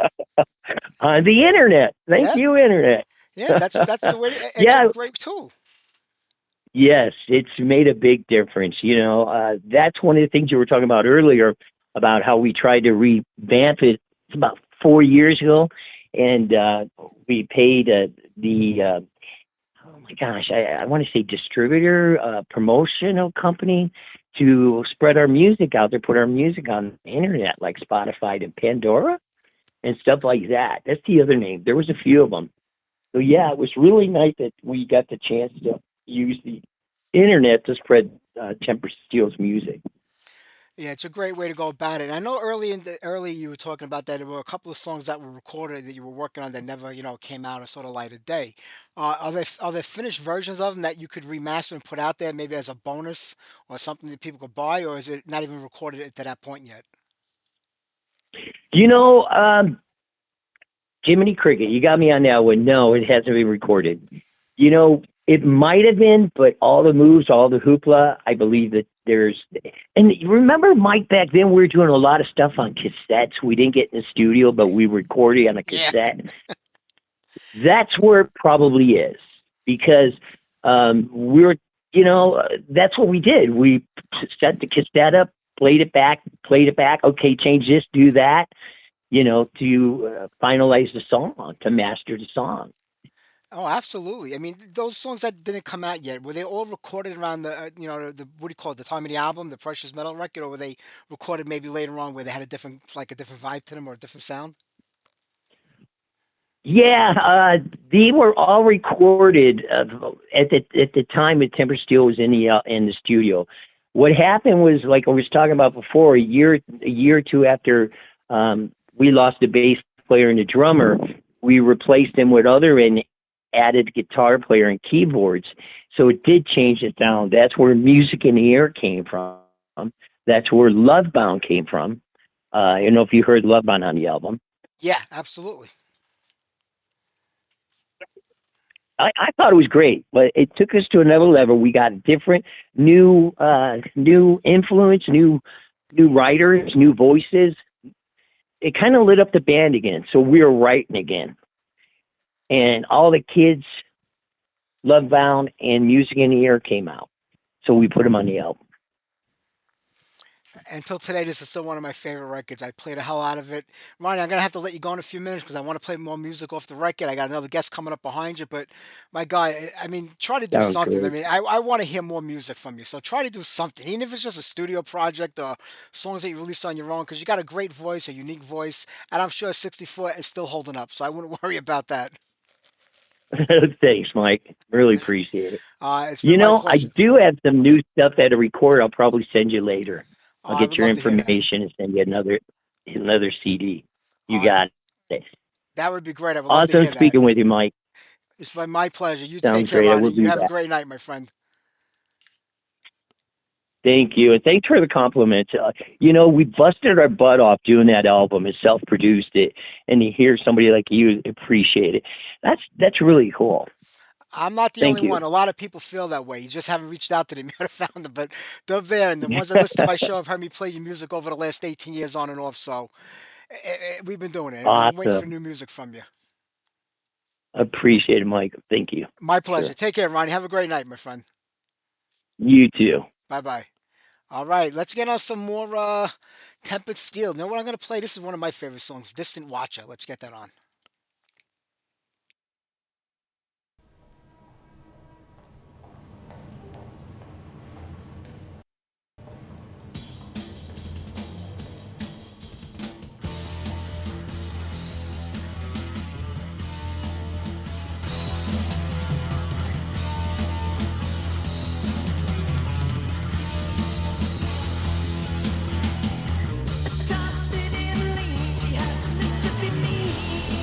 Speaker 4: On the internet. Thank
Speaker 2: Yeah,
Speaker 4: you, internet.
Speaker 2: yeah. That's the way. It's a
Speaker 4: Yeah,
Speaker 2: great tool.
Speaker 4: yes, it's made a big difference. That's one of the things you were talking about earlier about how we tried to revamp it. It's about 4 years ago, and we paid oh my gosh, I want to say distributor, promotional company to spread our music out there, put our music on the internet like Spotify and Pandora and stuff like that. That's the other name. There was a few of them. So yeah, it was really nice that we got the chance to use the internet to spread Temper Steel's music.
Speaker 2: Yeah, it's a great way to go about it. I know early you were talking about that there were a couple of songs that were recorded that you were working on that never, came out or sort of light of day. Are there finished versions of them that you could remaster and put out there maybe as a bonus or something that people could buy, or is it not even recorded to that point yet?
Speaker 4: You know, Jiminy Cricket, you got me on that one. No, it hasn't been recorded. It might have been, but all the moves, all the hoopla, I believe that there's. And remember, Mike, back then we were doing a lot of stuff on cassettes. We didn't get in the studio, but we recorded on a
Speaker 2: Yeah.
Speaker 4: cassette. That's where it probably is because we were, that's what we did. We set the cassette up, played it back. Okay, change this, do that. To finalize the song, to master the song.
Speaker 2: Oh, absolutely. I mean, those songs that didn't come out yet, were they all recorded around the what do you call it, the time of the album, the Precious Metal record, or were they recorded maybe later on where they had a different vibe to them or a different sound?
Speaker 4: Yeah, they were all recorded at the time that Timber Steel was in the studio. What happened was, like I was talking about before, a year or two after we lost the bass player and the drummer, we replaced them with other and added guitar player and keyboards. So it did change the sound. That's where Music in the Air came from. That's where Lovebound came from. I don't know if you heard Lovebound on the album.
Speaker 2: Yeah, absolutely.
Speaker 4: I thought it was great, but it took us to another level. We got different, new influence, new writers, new voices. It kind of lit up the band again. So we were writing again, and all the kids, Lovebound and Music in the Air came out. So we put them on the album.
Speaker 2: Until today, this is still one of my favorite records. I play the hell out of it. Ronnie, I'm gonna have to let you go in a few minutes because I want to play more music off the record. I got another guest coming up behind you, but my guy, I mean, try to do
Speaker 4: Sounds
Speaker 2: something. I
Speaker 4: good.
Speaker 2: mean, I want to hear more music from you, so try to do something, even if it's just a studio project or songs that you release on your own, because you got a great voice, a unique voice, and I'm sure 64 is still holding up, so I wouldn't worry about that.
Speaker 4: Thanks, Mike. Really appreciate it.
Speaker 2: It's been my
Speaker 4: I
Speaker 2: pleasure.
Speaker 4: do have some new stuff that I record. I'll probably send you later. I'll
Speaker 2: I
Speaker 4: get
Speaker 2: would
Speaker 4: your
Speaker 2: love to hear that.
Speaker 4: information and send you another CD. You
Speaker 2: Uh,
Speaker 4: got it.
Speaker 2: that would be great. I would love to
Speaker 4: Awesome
Speaker 2: hear that.
Speaker 4: speaking with you, Mike.
Speaker 2: It's been my pleasure. You take
Speaker 4: Sounds
Speaker 2: care,
Speaker 4: great. I
Speaker 2: Ronnie.
Speaker 4: will
Speaker 2: You
Speaker 4: do
Speaker 2: have a
Speaker 4: that.
Speaker 2: great night, my friend.
Speaker 4: Thank you. And thanks for the compliment. We busted our butt off doing that album and self-produced it. And to hear somebody like you appreciate it, that's really cool.
Speaker 2: I'm not the only
Speaker 4: Thank you.
Speaker 2: one. A lot of people feel that way. You just haven't reached out to them. You haven't found them, but they're there. And the ones that listen to my show have heard me play your music over the last 18 years on and off. So we've been doing it. I'm waiting for
Speaker 4: Awesome.
Speaker 2: new music from you.
Speaker 4: Appreciate it, Mike. Thank you,
Speaker 2: My pleasure.
Speaker 4: sir.
Speaker 2: Take care, Ronnie. Have a great night, my friend.
Speaker 4: You too.
Speaker 2: Bye bye. All right, let's get on some more Tempered Steel. You know what I'm going to play? This is one of my favorite songs, Distant Watcher. Let's get that on.
Speaker 3: Top it in lean, she has lips to be mean.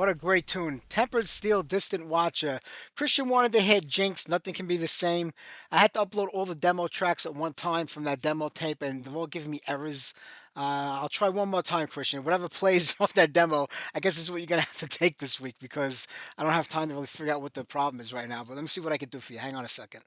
Speaker 2: What a great tune. Tempered Steel, Distant Watcher. Christian wanted to hear Jinx, Nothing Can Be the Same. I had to upload all the demo tracks at one time from that demo tape, and they're all giving me errors. I'll try one more time, Christian. Whatever plays off that demo, I guess is what you're going to have to take this week because I don't have time to really figure out what the problem is right now. But let me see what I can do for you. Hang on a second.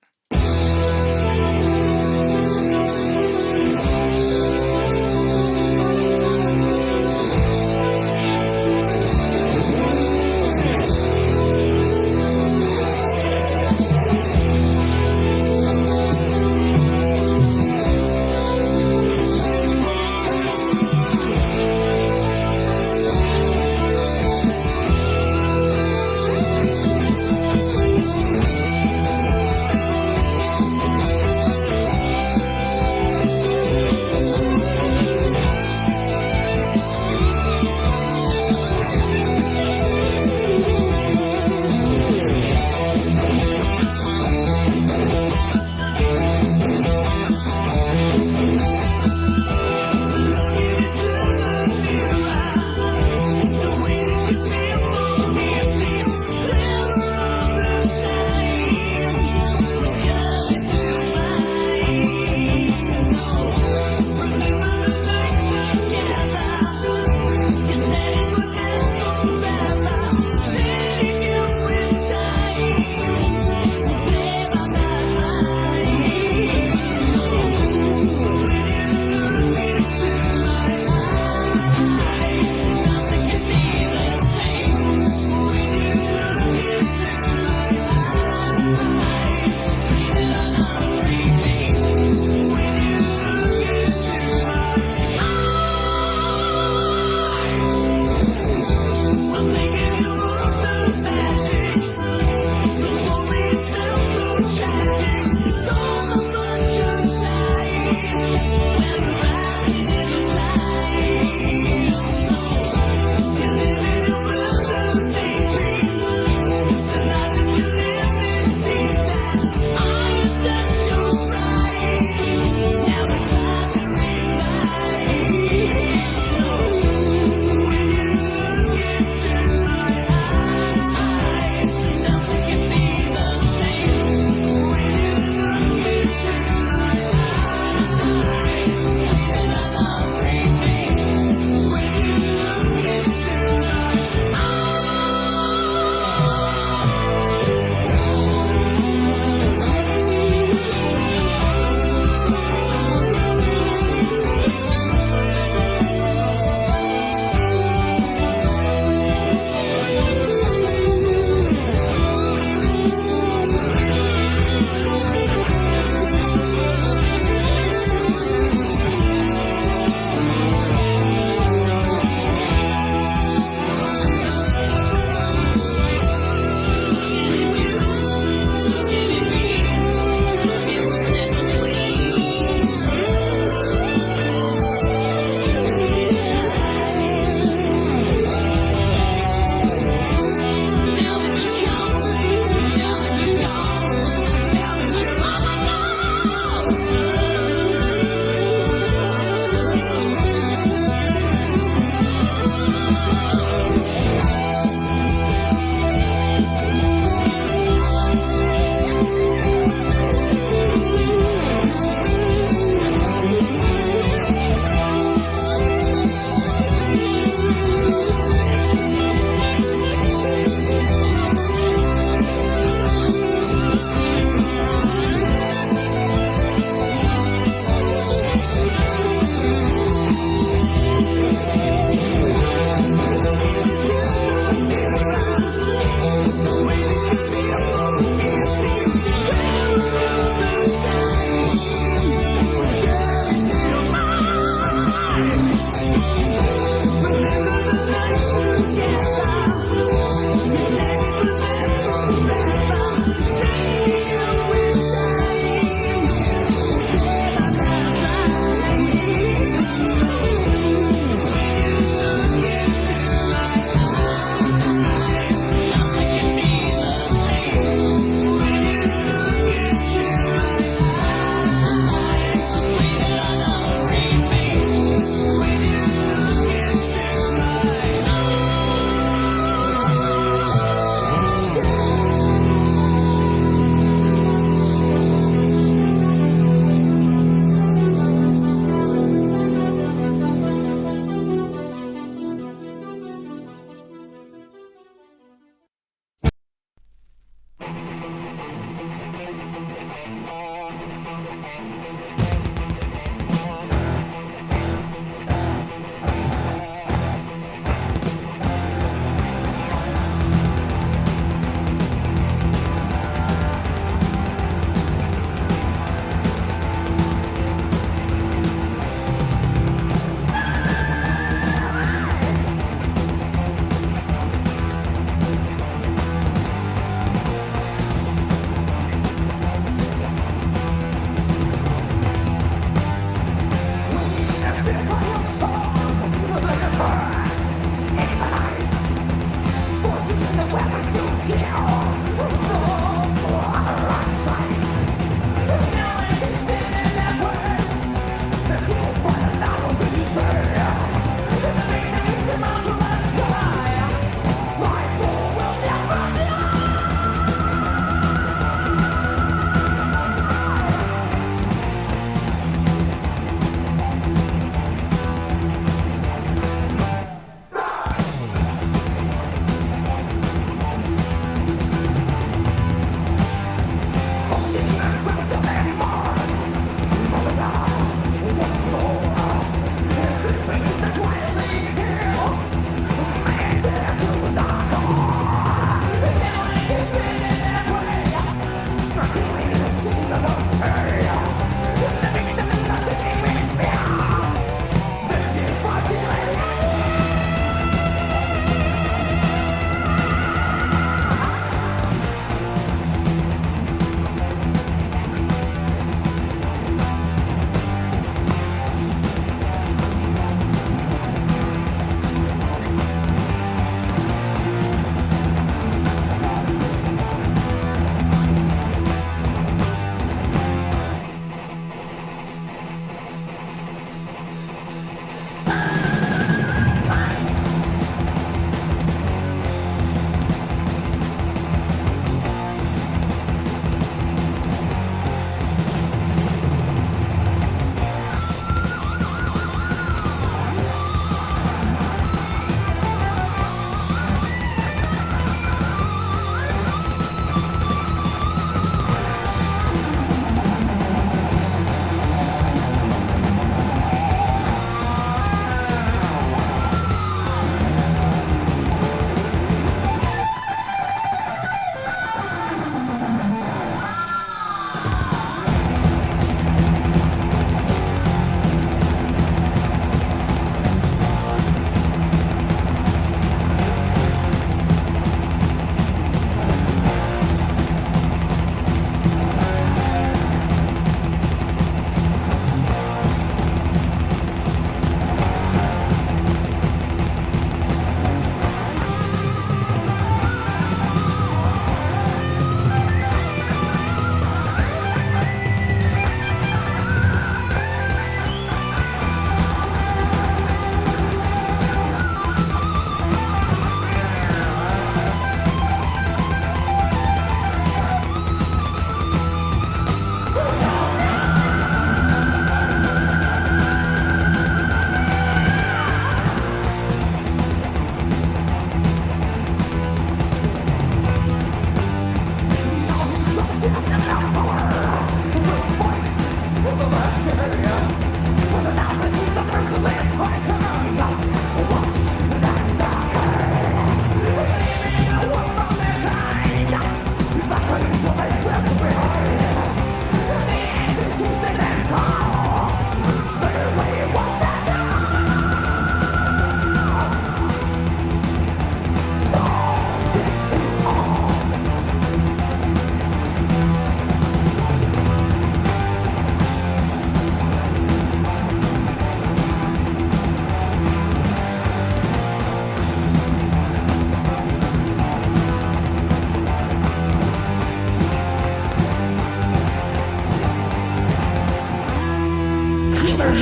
Speaker 3: Naturally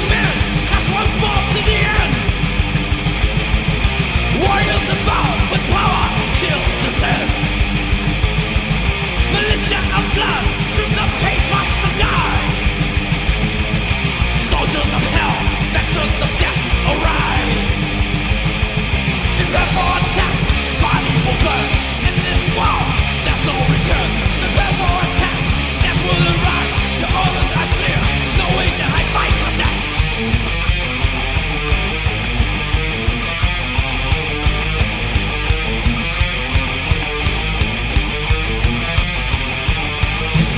Speaker 3: men, cast once more to the end. Warriors about with power, kill, descend. Militia of blood, troops of hate march to die. Soldiers of hell, veterans of death, arise. Prepare for attack, body will burn. In this war, there's no return. Prepare for attack, death will arrive. Your orders are clear, no way to hide, fight for death.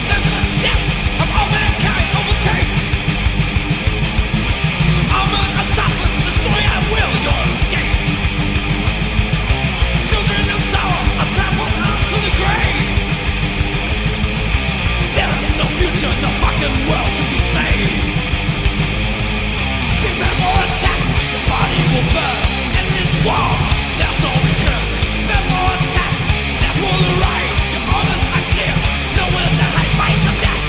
Speaker 3: Senseless death of all mankind overtakes. Armored assassins destroy at will your escape. Children of sorrow are trampled onto the grave. There is no future, no fucking world to be saved. Prepare for attack, your body will burn. In this war, there's no return. Prepare for attack, death will arrive. Your orders are clear, nowhere to hide, fight to death.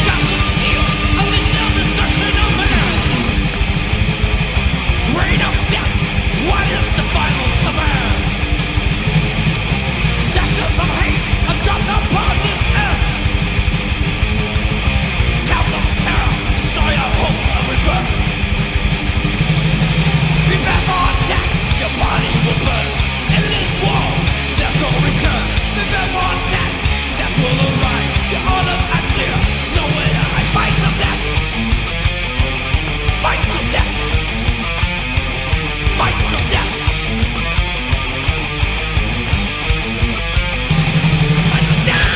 Speaker 3: Guns of steel, unleash the destruction of man. Rain of death, what is the final command? Sectors of hate are dropped upon this earth. Clouds of terror destroy our hope of rebirth. Prepare for attack, your body will burn. In this war, there's no return. Prepare for attack, death will arrive. Your orders are clear, nowhere to hide. Fight to death. Fight to death. Fight to death. Fight to death.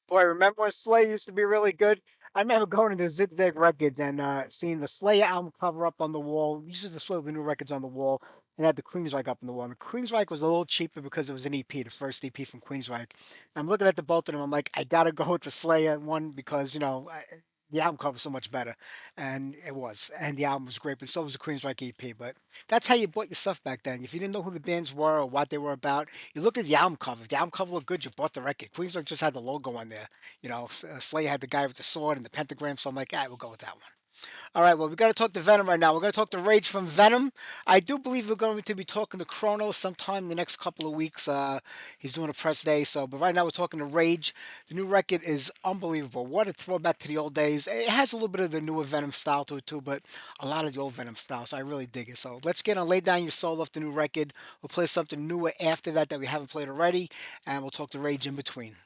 Speaker 2: Boy, remember when Slayer used to be really good? I remember going to Zigzag Records and seeing the Slayer album cover up on the wall. Used to display the new records on the wall and had the Queensryche up on the wall. And the Queensryche was a little cheaper because it was an EP, the first EP from Queensryche. And I'm looking at the both of them. I'm like, I gotta go with the Slayer one because the album cover was so much better, and it was, and the album was great, but so was the Queensryche EP. But that's how you bought your stuff back then. If you didn't know who the bands were or what they were about, you looked at the album cover. If the album cover looked good, you bought the record. Queensryche just had the logo on there. Slayer had the guy with the sword and the pentagram, so I'm like, we'll go with that one. All right, well, we got to talk to Venom right now. We're going to talk to Rage from Venom. I do believe we're going to be talking to Chrono sometime in the next couple of weeks. He's doing a press day, but right now we're talking to Rage. The new record is unbelievable. What a throwback to the old days. It has a little bit of the newer Venom style to it too, but a lot of the old Venom style, so I really dig it. So let's get on Lay Down Your Soul off the new record. We'll play something newer after that we haven't played already, and we'll talk to Rage in between.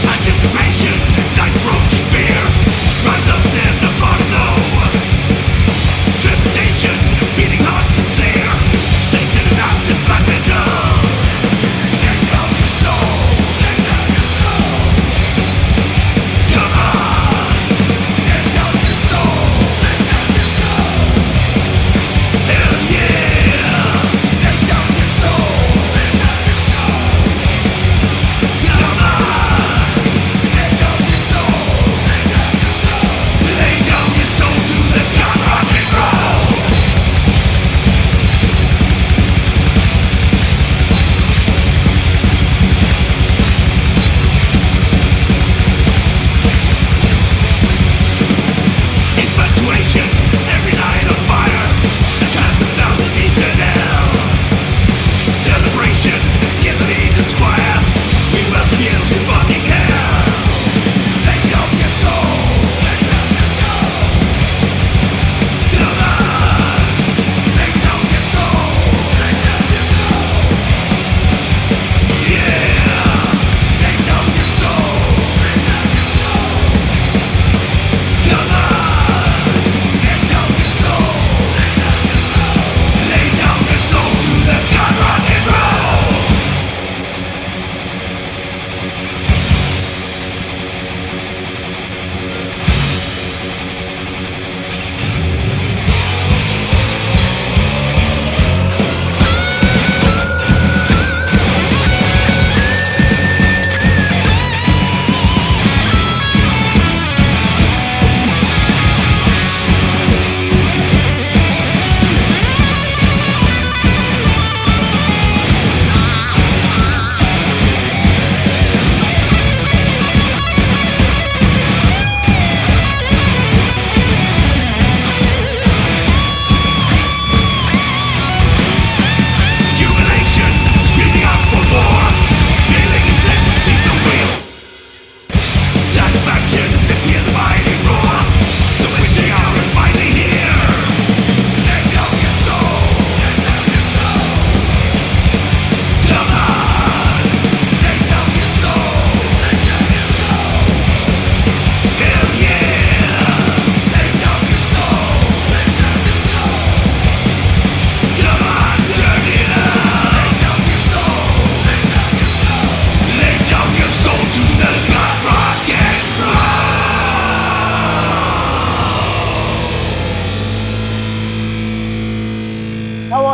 Speaker 1: Anticipation,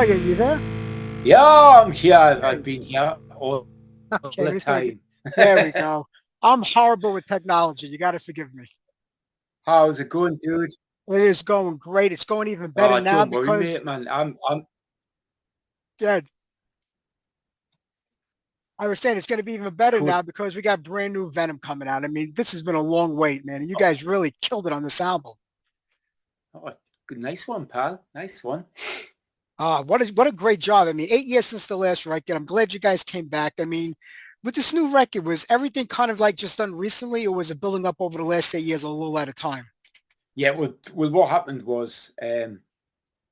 Speaker 5: are you? You there?
Speaker 6: Yeah, I'm here. I've been here all
Speaker 5: Okay,
Speaker 6: the
Speaker 5: let me thank you.
Speaker 6: time.
Speaker 5: There we go. I'm horrible with technology. You got to forgive me.
Speaker 6: How's it going, dude?
Speaker 5: It is going great. It's going even better
Speaker 6: Oh,
Speaker 5: now
Speaker 6: don't worry,
Speaker 5: because,
Speaker 6: mate, man. I'm.
Speaker 5: yeah, I was saying it's going to be even better
Speaker 6: Cool.
Speaker 5: now because we got brand new Venom coming out. I mean, this has been a long wait, man. You guys really killed it on this album.
Speaker 6: Oh, good, nice one, pal. Nice one.
Speaker 5: What a great job. I mean, 8 years since the last record. I'm glad you guys came back. I mean, with this new record, was everything kind of like just done recently, or was it building up over the last 8 years a little at a time?
Speaker 6: Yeah. Well, what happened was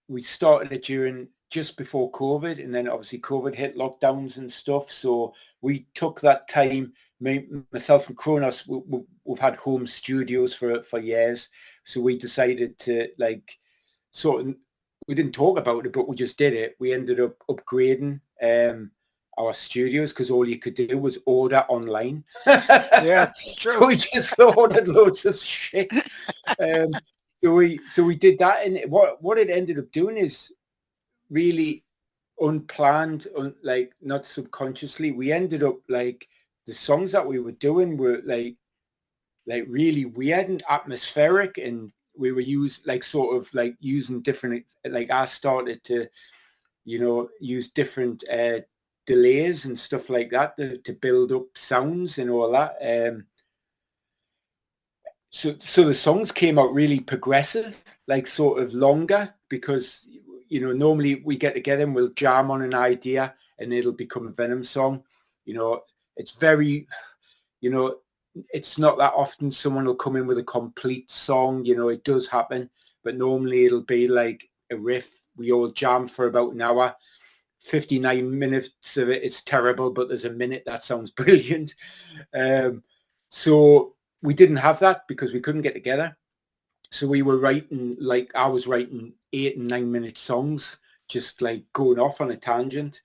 Speaker 6: we started it during just before COVID, and then obviously COVID hit lockdowns and stuff. So we took that time. Myself and Kronos, we've had home studios for years. So we decided to like sort of, we didn't talk about it, but we just did it. We ended up upgrading our studios because all you could do was order online.
Speaker 5: Yeah, true.
Speaker 6: So we just ordered loads of shit. So we did that, and what it ended up doing is really unplanned, like not subconsciously. We ended up like the songs that we were doing were like really weird and atmospheric, and we were sort of like using different, like I started to use different delays and stuff like that to build up sounds and all that. So the songs came out really progressive, like sort of longer, because normally we get together and we'll jam on an idea and it'll become a Venom song. It's very, it's not that often someone will come in with a complete song. It does happen, but normally it'll be like a riff. We all jam for about an hour. 59 minutes of it is terrible, but there's a minute that sounds brilliant. So we didn't have that because we couldn't get together. So we were writing, like I was writing 8 and 9 minute songs, just like going off on a tangent.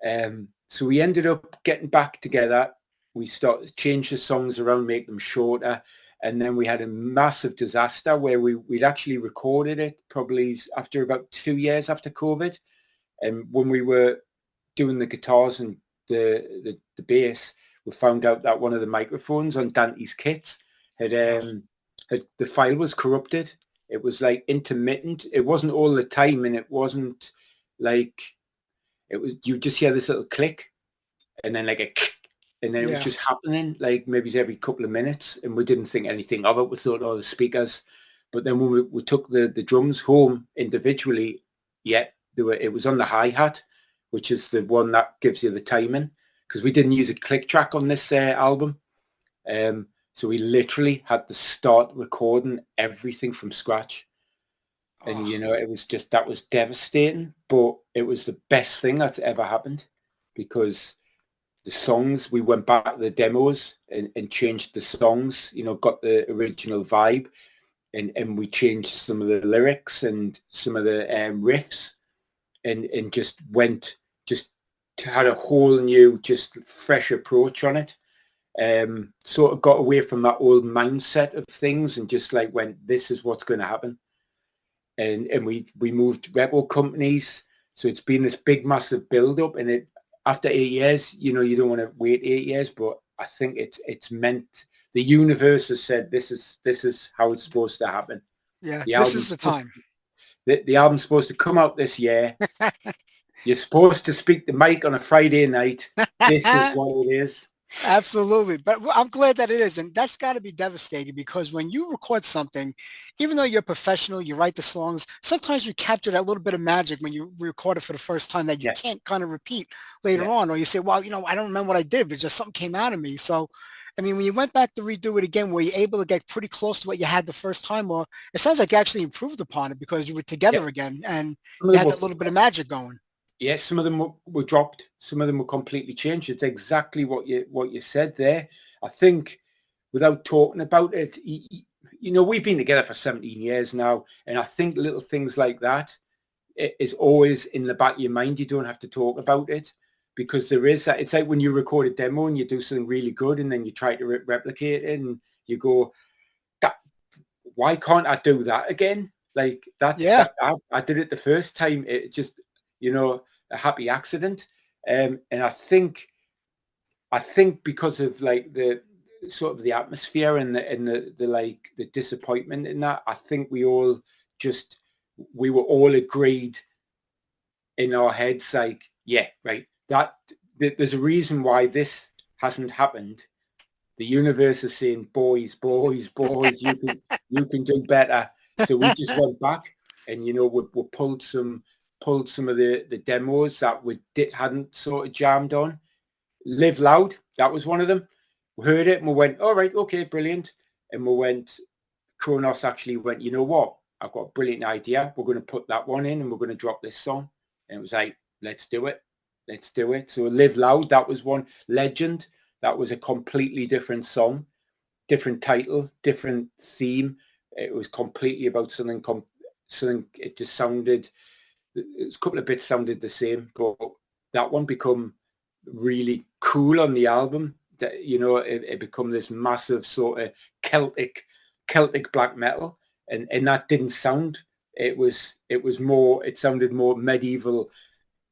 Speaker 6: So we ended up getting back together. We started to change the songs around, make them shorter. And then we had a massive disaster where we'd actually recorded it probably after about 2 years after COVID. And when we were doing the guitars and the bass, we found out that one of the microphones on Dante's kits had the file was corrupted. It was like intermittent. It wasn't all the time, and it wasn't like it was. You just hear this little click, and then like a click, and then it was just happening like maybe every couple of minutes, and we didn't think anything of it. We thought, oh, the speakers. But then when we took the drums home individually, it was on the hi-hat, which is the one that gives you the timing, because we didn't use a click track on this album. So we literally had to start recording everything from scratch. And, it was just, that was devastating, but it was the best thing that's ever happened, because the songs, we went back to the demos and changed the songs, got the original vibe, and we changed some of the lyrics and some of the riffs, and just had a whole new, just fresh approach on it. Sort of got away from that old mindset of things and just like went, this is what's going to happen. And we moved record companies. So it's been this big, massive build up, and it, after 8 years, you don't want to wait 8 years, but I think it's meant, the universe has said, this is how it's supposed to happen.
Speaker 5: Yeah, this is the time.
Speaker 6: The album's supposed to come out this year. You're supposed to speak the mic on a Friday night. This is what it is.
Speaker 5: Absolutely. But I'm glad that it is. And that's got to be devastating, because when you record something, even though you're a professional, you write the songs, sometimes you capture that little bit of magic when you record it for the first time that you can't kind of repeat later on. Or you say, well, I don't remember what I did, but just something came out of me. So, I mean, when you went back to redo it again, were you able to get pretty close to what you had the first time? Or it sounds like you actually improved upon it because you were together again and you had that little bit of magic going.
Speaker 6: Yes, some of them were dropped. Some of them were completely changed. It's exactly what you said there. I think, without talking about it, we've been together for 17 years now, and I think little things like that is always in the back of your mind. You don't have to talk about it, because there is that. It's like when you record a demo and you do something really good, and then you try to replicate it, and you go, why can't I do that again? Like that.
Speaker 5: Yeah.
Speaker 6: I did it the first time. It just, a happy accident. And I think because of like the sort of the atmosphere and the like the disappointment in that, I think we were all agreed in our heads, like, yeah, right, there's a reason why this hasn't happened. The universe is saying, boys, you can do better. So we just went back and, we pulled some of the demos that we hadn't sort of jammed on. Live Loud, that was one of them. We heard it and we went, all right, okay, brilliant. And Kronos actually went, you know what? I've got a brilliant idea. We're going to put that one in and we're going to drop this song. And it was like, let's do it. So Live Loud, that was one. Legend, that was a completely different song, different title, different theme. It was completely about something, it just sounded, a couple of bits sounded the same, but that one become really cool on the album. That, it become this massive sort of Celtic black metal, and that didn't sound. It sounded more medieval,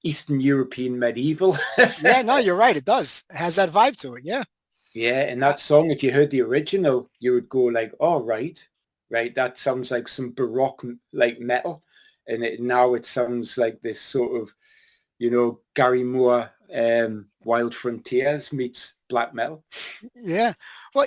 Speaker 6: Eastern European medieval.
Speaker 5: Yeah, no, you're right. It does. It has that vibe to it. Yeah.
Speaker 6: Yeah, and that song, if you heard the original, you would go like, "Oh, right, that sounds like some Baroque like metal," and now it sounds like this sort of, Gary Moore, Wild Frontiers meets black metal.
Speaker 5: Yeah. Well,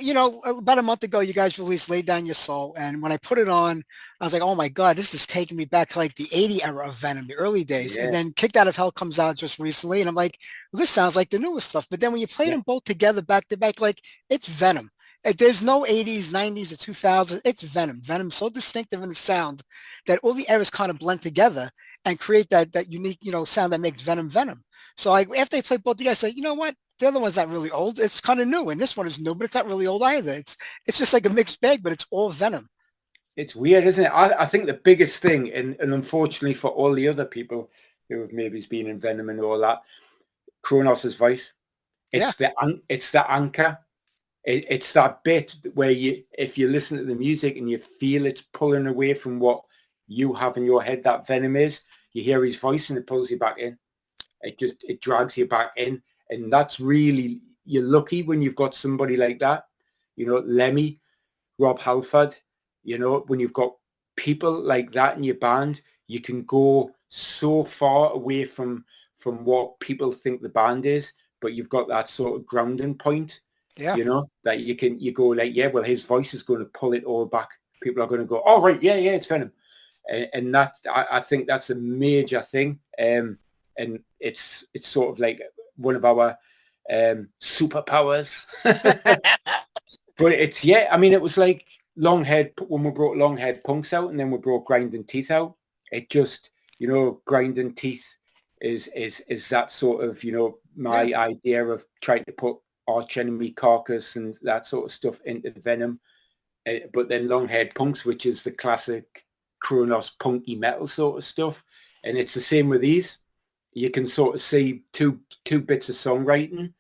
Speaker 5: about a month ago, you guys released Lay Down Your Soul. And when I put it on, I was like, oh my God, this is taking me back to like the 80 era of Venom, the early days.
Speaker 6: Yeah.
Speaker 5: And then Kicked Out of Hell comes out just recently. And I'm like, well, this sounds like the newest stuff. But then when you play them both together back to back, like it's Venom. There's no 80s, 90s, or 2000s. It's Venom. Venom's so distinctive in the sound that all the eras kind of blend together and create that unique, sound that makes Venom Venom. So after I played both, you guys say, you know what? The other one's not really old. It's kind of new, and this one is new, but it's not really old either. It's just like a mixed bag, but it's all Venom.
Speaker 6: It's weird, isn't it? I think the biggest thing, and unfortunately for all the other people who have maybe been in Venom and all that, Kronos' voice. It's the anchor. It's that bit where if you listen to the music and you feel it's pulling away from what you have in your head that Venom is, you hear his voice and it pulls you back in. It drags you back in. And that's really, you're lucky when you've got somebody like that, Lemmy, Rob Halford, when you've got people like that in your band, you can go so far away from what people think the band is, but you've got that sort of grounding point, that you go like, yeah, well, his voice is going to pull it all back. People are going to go, oh, right, yeah, it's Venom. And that, I think that's a major thing. And it's sort of like one of our superpowers. But it was like Longhead, when we brought Longhead Punks out and then we brought Grinding Teeth out. It just, Grinding Teeth is that sort of, my idea of trying to put Arch Enemy, Carcass and that sort of stuff into Venom. But then Longhead Punks, which is the classic Kronos punky metal sort of stuff. And it's the same with these. You can sort of see two bits of songwriting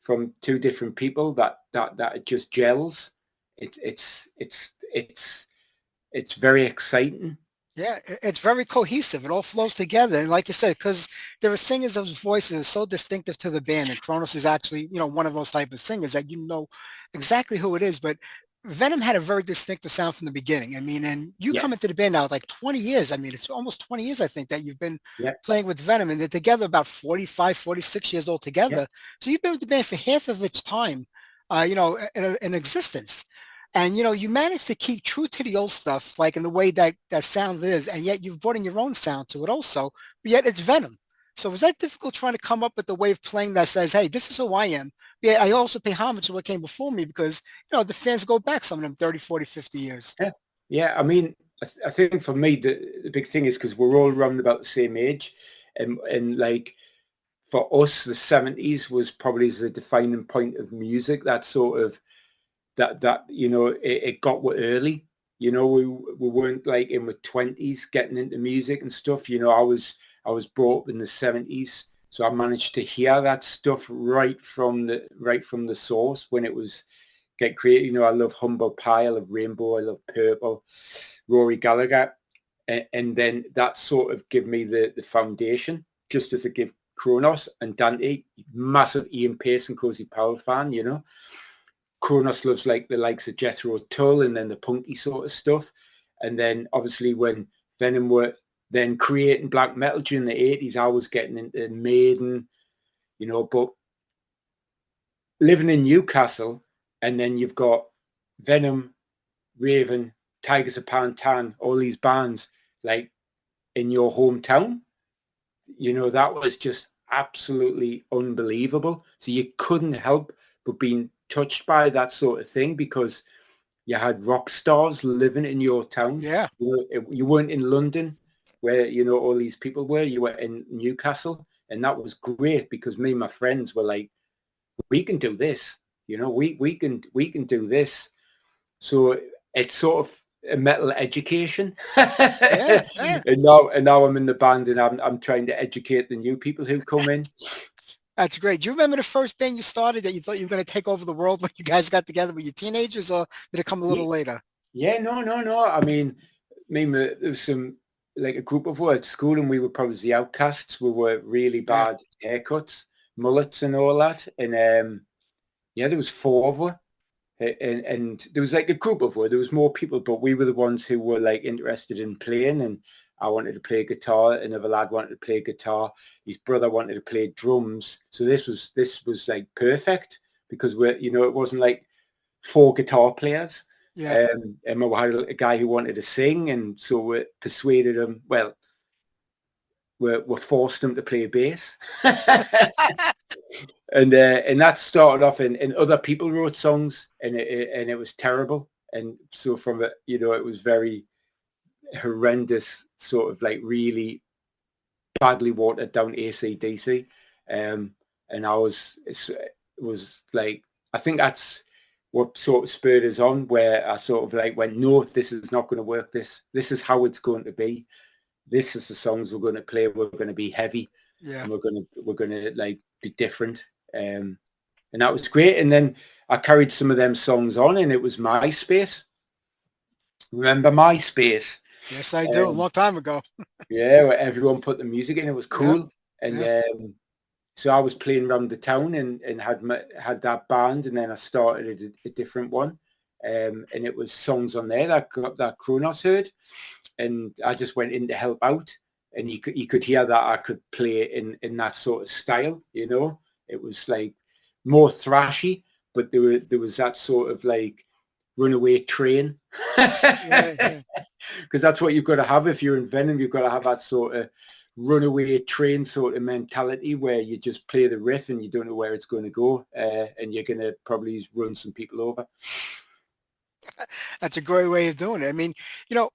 Speaker 6: from two different people that it just gels. It's very exciting.
Speaker 5: Yeah, it's very cohesive. It all flows together. And like you said, because there are singers whose voices are so distinctive to the band, and Kronos is actually, one of those type of singers that you know exactly who it is. But Venom had a very distinctive sound from the beginning. I mean, and you come into the band now like 20 years. I mean, it's almost 20 years, I think, that you've been playing with Venom, and they're together about 45, 46 years old together. So you've been with the band for half of its time, in existence. And, you managed to keep true to the old stuff, like in the way that sound is, and yet you've brought in your own sound to it also, but yet it's Venom. So was that difficult trying to come up with the way of playing that says, hey, this is who I am. But I also pay homage to what came before me because, the fans go back some of them 30, 40, 50 years.
Speaker 6: Yeah. I mean, I think for me, the big thing is because we're all around about the same age. And like, for us, the 70s was probably the defining point of music. That sort of, that it got early. We weren't like in the 20s getting into music and stuff. I was brought up in the 70s, so I managed to hear that stuff right from the source when it was get created. I love Humble Pie, I love Rainbow, I love Purple, Rory Gallagher, and then that sort of gave me the foundation. just as a gift, Kronos and Dante, massive Ian Pace and Cozy Powell fan, you know. Kronos loves like the likes of Jethro Tull and then the punky sort of stuff. And then obviously when Venom were then creating black metal during the 80s, I was getting into Maiden, you know, but living in Newcastle, and then you've got Venom, Raven, Tigers of Pantan, all these bands like in your hometown, you know, that was just absolutely unbelievable. So you couldn't help but being touched by that sort of thing, because you had rock stars living in your town.
Speaker 5: Yeah.
Speaker 6: You weren't in London where, you know, all these people were. You were in Newcastle, and that was great because me and my friends were like, we can do this, you know, we can do this. So it's sort of a metal education.
Speaker 5: Yeah, yeah.
Speaker 6: and now I'm in the band, and I'm trying to educate the new people who come in.
Speaker 5: That's great. Do you remember the first band you started that you thought you were going to take over the world when you guys got together? Were you teenagers, or did it come a little later?
Speaker 6: Yeah, no. I mean, there was some, like a group of us at school, and we were probably the outcasts. We were really bad haircuts, mullets and all that. And there was 4 of us. And there was like a group of us. There was more people, but we were the ones who were like interested in playing. And I wanted to play guitar. Another lad wanted to play guitar. His brother wanted to play drums. So this was like perfect, because we're, you know, it wasn't like 4 guitar players.
Speaker 5: Yeah.
Speaker 6: And we had a guy who wanted to sing, and so we persuaded him. Well, we forced him to play bass. And that started off, and other people wrote songs, and it was terrible. And so from it, you know, it was very horrendous, sort of like really badly watered down AC/DC. And it was like, I think that's what sort of spurred us on, where I sort of like went, no, this is not going to work. This is how it's going to be. This is the songs we're going to play. We're going to be heavy.
Speaker 5: Yeah.
Speaker 6: And we're going to like be different. And that was great. And then I carried some of them songs on, and it was MySpace. Remember MySpace?
Speaker 5: Yes, I do. A long time ago.
Speaker 6: Yeah, where everyone put the music in. It was cool.
Speaker 5: Yeah.
Speaker 6: And so I was playing around the town and had that band, and then I started a different one. And it was songs on there that Kronos heard. And I just went in to help out. And you could hear that I could play in that sort of style, you know. It was like more thrashy, but there was that sort of like Runaway Train.
Speaker 5: Yeah.
Speaker 6: Because that's what you've got to have if you're in Venom. You've got to have that sort of Runaway Train sort of mentality, where you just play the riff and you don't know where it's going to go, and you're going to probably run some people over.
Speaker 5: That's a great way of doing it. I mean, you know,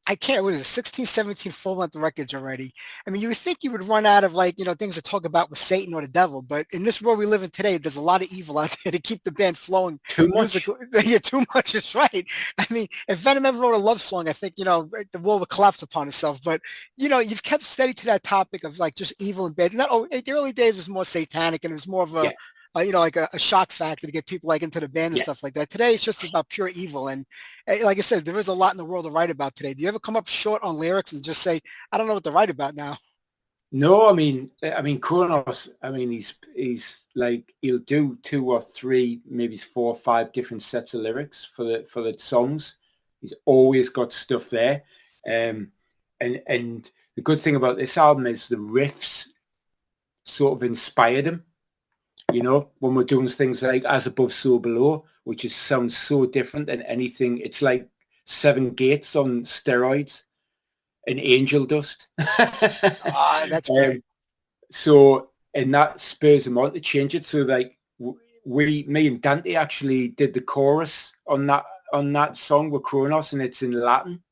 Speaker 5: I can't, what is it, 16, 17 full-length records already. I mean, you would think you would run out of, like, you know, things to talk about with Satan or the devil, but in this world we live in today, there's a lot of evil out there to keep the band flowing.
Speaker 6: Too much.
Speaker 5: Yeah, too much is right. I mean, if Venom ever wrote a love song, I think, you know, the world would collapse upon itself. But, you know, you've kept steady to that topic of, like, just evil and bad. The early days was more satanic, and it was more of a, you know, like a shock factor to get people like into the band and stuff like that. Today, it's just about pure evil. And like I said, there is a lot in the world to write about today. Do you ever come up short on lyrics and just say, I don't know what to write about now?
Speaker 6: No, I mean, Kronos, I mean, he's like, he'll do 2 or 3, maybe 4 or 5 different sets of lyrics for the songs. He's always got stuff there. And the good thing about this album is the riffs sort of inspired him. You know, when we're doing things like As Above, So Below, which sounds so different than anything. It's like 7 Gates on steroids and angel dust.
Speaker 5: That's great.
Speaker 6: So, and that spurs him on to change it. So like me and Dante actually did the chorus on that song with Kronos, and it's in Latin.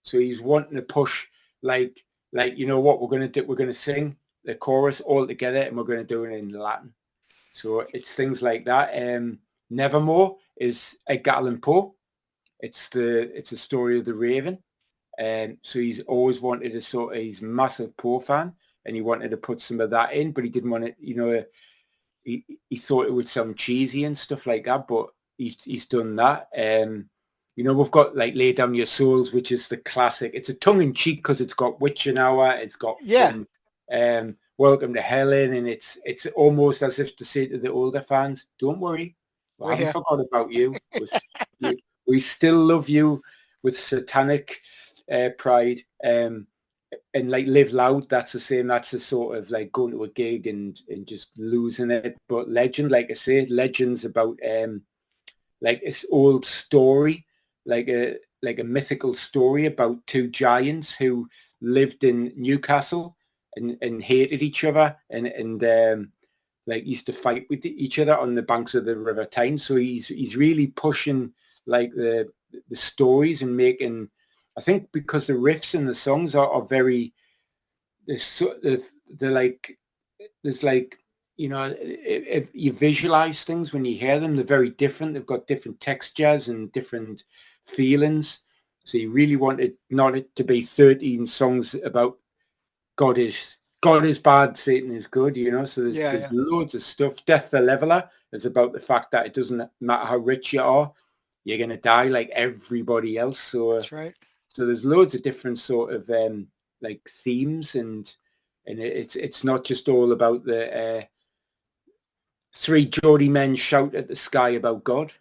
Speaker 6: So he's wanting to push like, you know what we're going to do? We're going to sing the chorus all together, and we're going to do it in Latin. So it's things like that. Nevermore is Edgar Allan Poe. It's a story of the Raven. So he's always wanted he's a massive Poe fan, and he wanted to put some of that in, but he didn't want it, you know, he thought it would sound cheesy and stuff like that, but he's done that. You know, we've got like Lay Down Your Souls, which is the classic. It's a tongue-in-cheek because it's got Witch an Hour, it's got fun. Welcome to Hell in, and it's almost as if to say to the older fans, don't worry, we
Speaker 5: We're
Speaker 6: haven't
Speaker 5: here.
Speaker 6: forgot about you. We still love you with satanic pride. And like Live Loud, that's the same. That's a sort of like going to a gig and just losing it. But Legend, like I say, Legend's about like this old story, like a mythical story about two giants who lived in Newcastle and hated each other and like used to fight with each other on the banks of the River Tyne. So he's really pushing like the stories and making, I think because the riffs and the songs are very, they're like, there's like, you know, if you visualize things when you hear them, they're very different. They've got different textures and different feelings. So you really wanted not it to be 13 songs about God is bad, Satan is good, you know. So there's loads of stuff. Death the Leveler is about the fact that it doesn't matter how rich you are, you're gonna die like everybody else. So
Speaker 5: That's right.
Speaker 6: so there's loads of different sort of like themes, and it's not just all about the three Geordie men shout at the sky about God.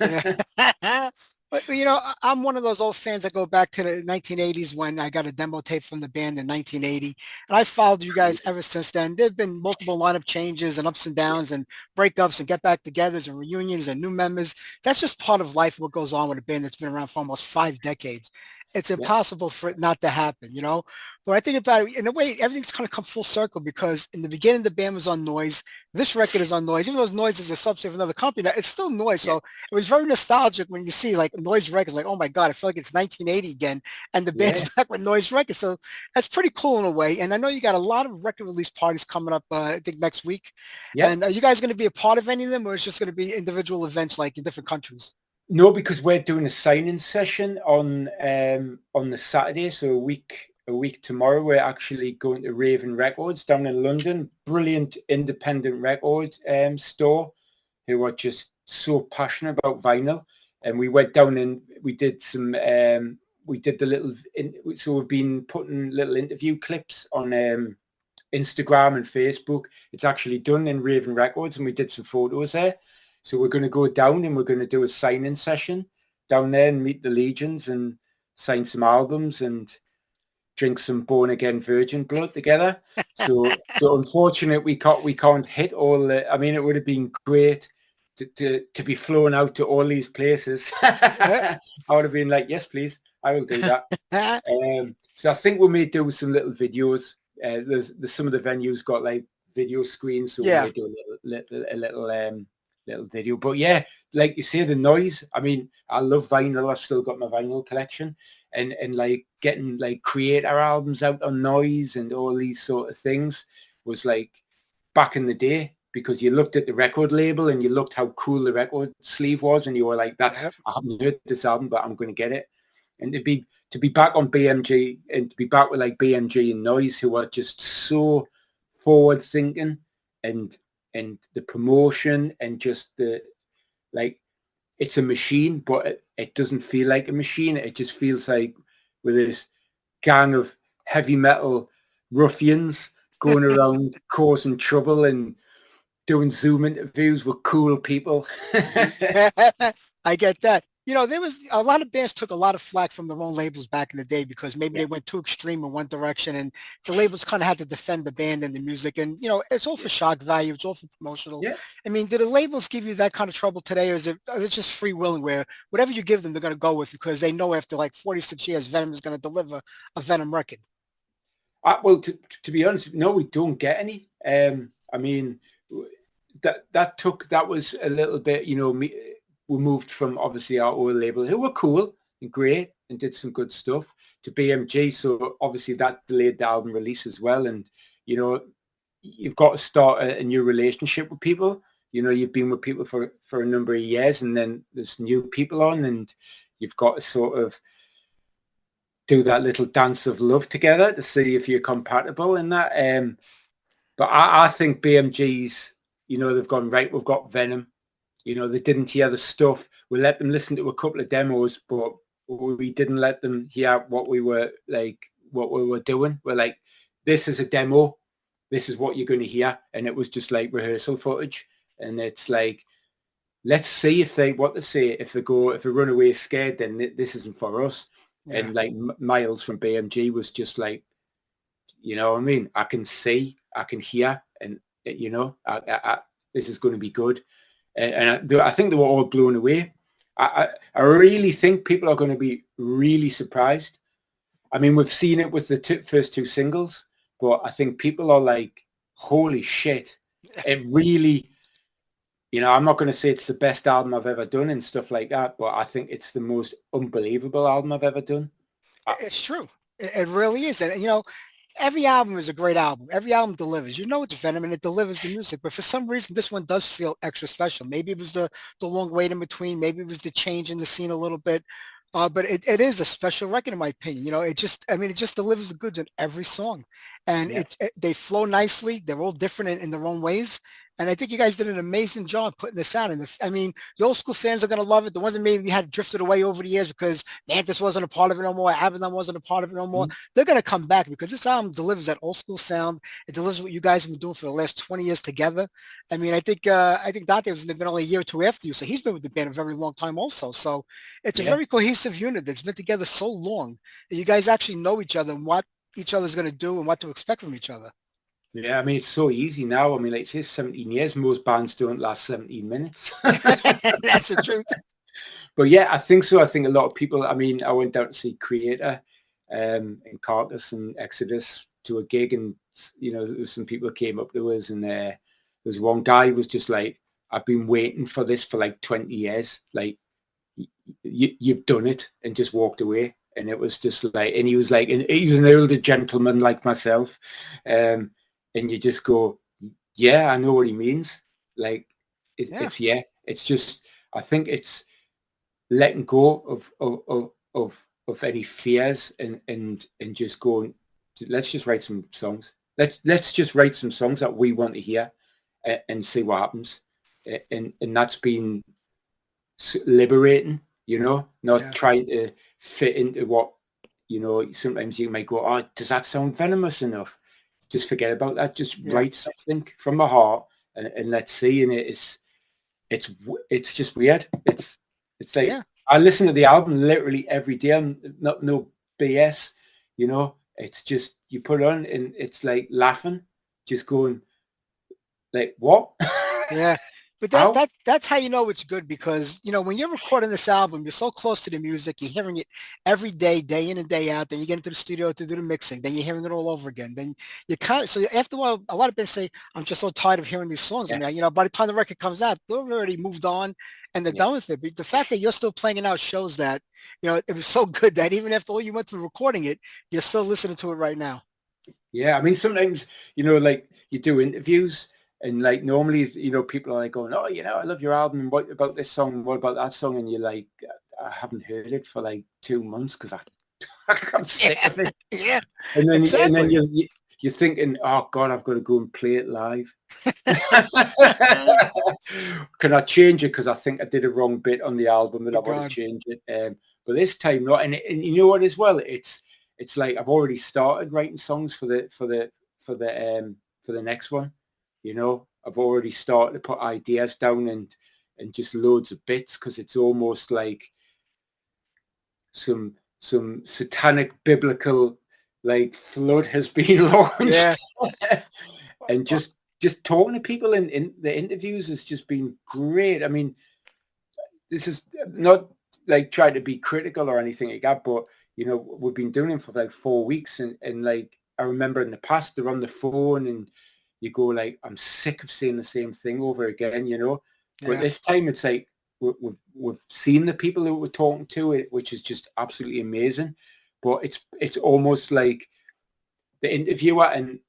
Speaker 5: Yeah. But you know, I'm one of those old fans that go back to the 1980s when I got a demo tape from the band in 1980, and I followed you guys ever since then. There've been multiple lineup changes and ups and downs and breakups and get back togethers and reunions and new members. That's just part of life, what goes on with a band that's been around for almost 5 decades. It's
Speaker 6: Yeah.
Speaker 5: impossible for it not to happen, you know. But I think about it, in a way, everything's kind of come full circle because in the beginning, the band was on Noise. This record is on Noise. Even though Noise is a subset of another company, it's still Noise. So it was very nostalgic when you see like Noise Records, like, oh my God, I feel like it's 1980 again. And the band's
Speaker 6: Yeah.
Speaker 5: back with Noise Records. So that's pretty cool in a way. And I know you got a lot of record release parties coming up, I think next week.
Speaker 6: Yeah.
Speaker 5: And are you guys going to be a part of any of them, or it's just going to be individual events like in different countries?
Speaker 6: No, because we're doing a signing session on the Saturday, so a week tomorrow. We're actually going to Raven Records down in London. Brilliant independent record store who are just so passionate about vinyl. And we went down and we did some we did the little so we've been putting little interview clips on Instagram and Facebook. It's actually done in Raven Records, and we did some photos there. So we're going to go down and we're going to do a signing session down there and meet the Legions and sign some albums and drink some Born Again Virgin blood together. So unfortunately we can't hit all the, I mean, it would have been great to be flown out to all these places. I would have been like, yes, please, I will do that. So I think we may do some little videos. There's some of the venues got like video screens, so we may do a little video. But yeah, like you say, the Noise, I mean, I love vinyl. I've still got my vinyl collection, and like getting like creator albums out on Noise and all these sort of things was like back in the day, because you looked at the record label and you looked how cool the record sleeve was, and you were like, that's I haven't heard this album, but I'm going to get it. And to be back on BMG and to be back with like BMG and Noise, who are just so forward thinking, and the promotion and just the, like, it's a machine, but it doesn't feel like a machine. It just feels like with this gang of heavy metal ruffians going around causing trouble and doing Zoom interviews with cool people.
Speaker 5: I get that. You know, there was a lot of bands took a lot of flack from their own labels back in the day because maybe they went too extreme in one direction, and the labels kind of had to defend the band and the music. And, you know, it's all for shock value. It's all for promotional.
Speaker 6: Yeah.
Speaker 5: I mean, do the labels give you that kind of trouble today, or is it just free willing where whatever you give them, they're going to go with because they know after like 46 years, Venom is going to deliver a Venom record?
Speaker 6: Well, to be honest, no, we don't get any. I mean, that was a little bit, you know, we moved from obviously our old label, who were cool and great and did some good stuff, to BMG. So obviously that delayed the album release as well. And, you know, you've got to start a new relationship with people. You know, you've been with people for a number of years, and then there's new people on, and you've got to sort of do that little dance of love together to see if you're compatible in that. But I think BMG's, you know, they've gone, right, we've got Venom. You know, they didn't hear the stuff. We let them listen to a couple of demos, but we didn't let them hear what we were doing. We're like, this is a demo. this is what you're going to hear. And it was just like rehearsal footage. And it's like, let's see what they say. If they run away scared, then this isn't for us.
Speaker 5: Yeah.
Speaker 6: And like Miles from BMG was just like, you know what I mean? I can see, I can hear, and you know, this is going to be good. And I think they were all blown away. I really think people are going to be really surprised. I mean, we've seen it with the first two singles, but I think people are like, holy shit. It really, you know, I'm not going to say it's the best album I've ever done and stuff like that, but I think it's the most unbelievable album I've ever done.
Speaker 5: It's true. It really is. And, you know, every album is a great album. Every album delivers. You know it's Venom and it delivers the music. But for some reason, this one does feel extra special. Maybe it was the long wait in between. Maybe it was the change in the scene a little bit. But it is a special record in my opinion. You know, it just delivers the goods in every song. And they flow nicely. They're all different in their own ways. And I think you guys did an amazing job putting this out. And I mean, the old school fans are going to love it. The ones that maybe had drifted away over the years because Mantis wasn't a part of it no more, Abaddon wasn't a part of it no more. They're going to come back because this album delivers that old school sound. It delivers what you guys have been doing for the last 20 years together. I mean, I think Dante has been only a year or two after you, so he's been with the band a very long time also. So it's a very cohesive unit that's been together so long that you guys actually know each other and what each other's going to do and what to expect from each other.
Speaker 6: Yeah, I mean, it's so easy now. I mean, like, it's 17 years. Most bands don't last 17 minutes.
Speaker 5: That's the truth.
Speaker 6: But yeah, I think so. I think a lot of people, I mean, I went down to see Creator in Carcass and Exodus to a gig, and, you know, some people came up to us, and there was one guy who was just like, I've been waiting for this for like 20 years. Like, you've done it, and just walked away. And it was just like, and he was like, and he was an older gentleman like myself. And you just go, yeah, I know what he means. Like, it's just, I think it's letting go of any fears and just going, let's just write some songs. Let's just write some songs that we want to hear and see what happens. And that's been liberating, you know, not trying to fit into what, you know, sometimes you might go, oh, does that sound venomous enough? Just forget about that. Just write something from the heart and let's see. And it's just weird. It's like, I listen to the album literally every day. I'm no BS, you know, it's just, you put it on and it's like laughing, just going like, what?
Speaker 5: Yeah. But that's how you know it's good, because, you know, when you're recording this album, you're so close to the music, you're hearing it every day, day in and day out. Then you get into the studio to do the mixing. Then you're hearing it all over again. Then you so after a while, a lot of bands say, I'm just so tired of hearing these songs. I mean, you know, by the time the record comes out, they've already moved on and they're done with it. But the fact that you're still playing it out shows that, you know, it was so good that even after all you went through recording it, you're still listening to it right now.
Speaker 6: Yeah. I mean, sometimes, you know, like you do interviews, and like normally, you know, people are like going, oh, you know, I love your album. And what about this song? What about that song? And you're like, I haven't heard it for like 2 months because I'm sick of it.
Speaker 5: Yeah.
Speaker 6: And then, you're thinking, oh God, I've got to go and play it live. Can I change it? Because I think I did a wrong bit on the album and I want to change it. But this time, not. And you know what? As well, it's like I've already started writing songs for the next one. You know, I've already started to put ideas down and just loads of bits, because it's almost like some satanic biblical like flood has been launched.
Speaker 5: Yeah.
Speaker 6: And just talking to people in the interviews has just been great. I mean, this is not like trying to be critical or anything like that, but, you know, we've been doing it for like 4 weeks, and like I remember in the past they're on the phone and you go like, I'm sick of seeing the same thing over again, you know. But this time it's like we've seen the people that we're talking to, which is just absolutely amazing. But it's almost like the interviewer and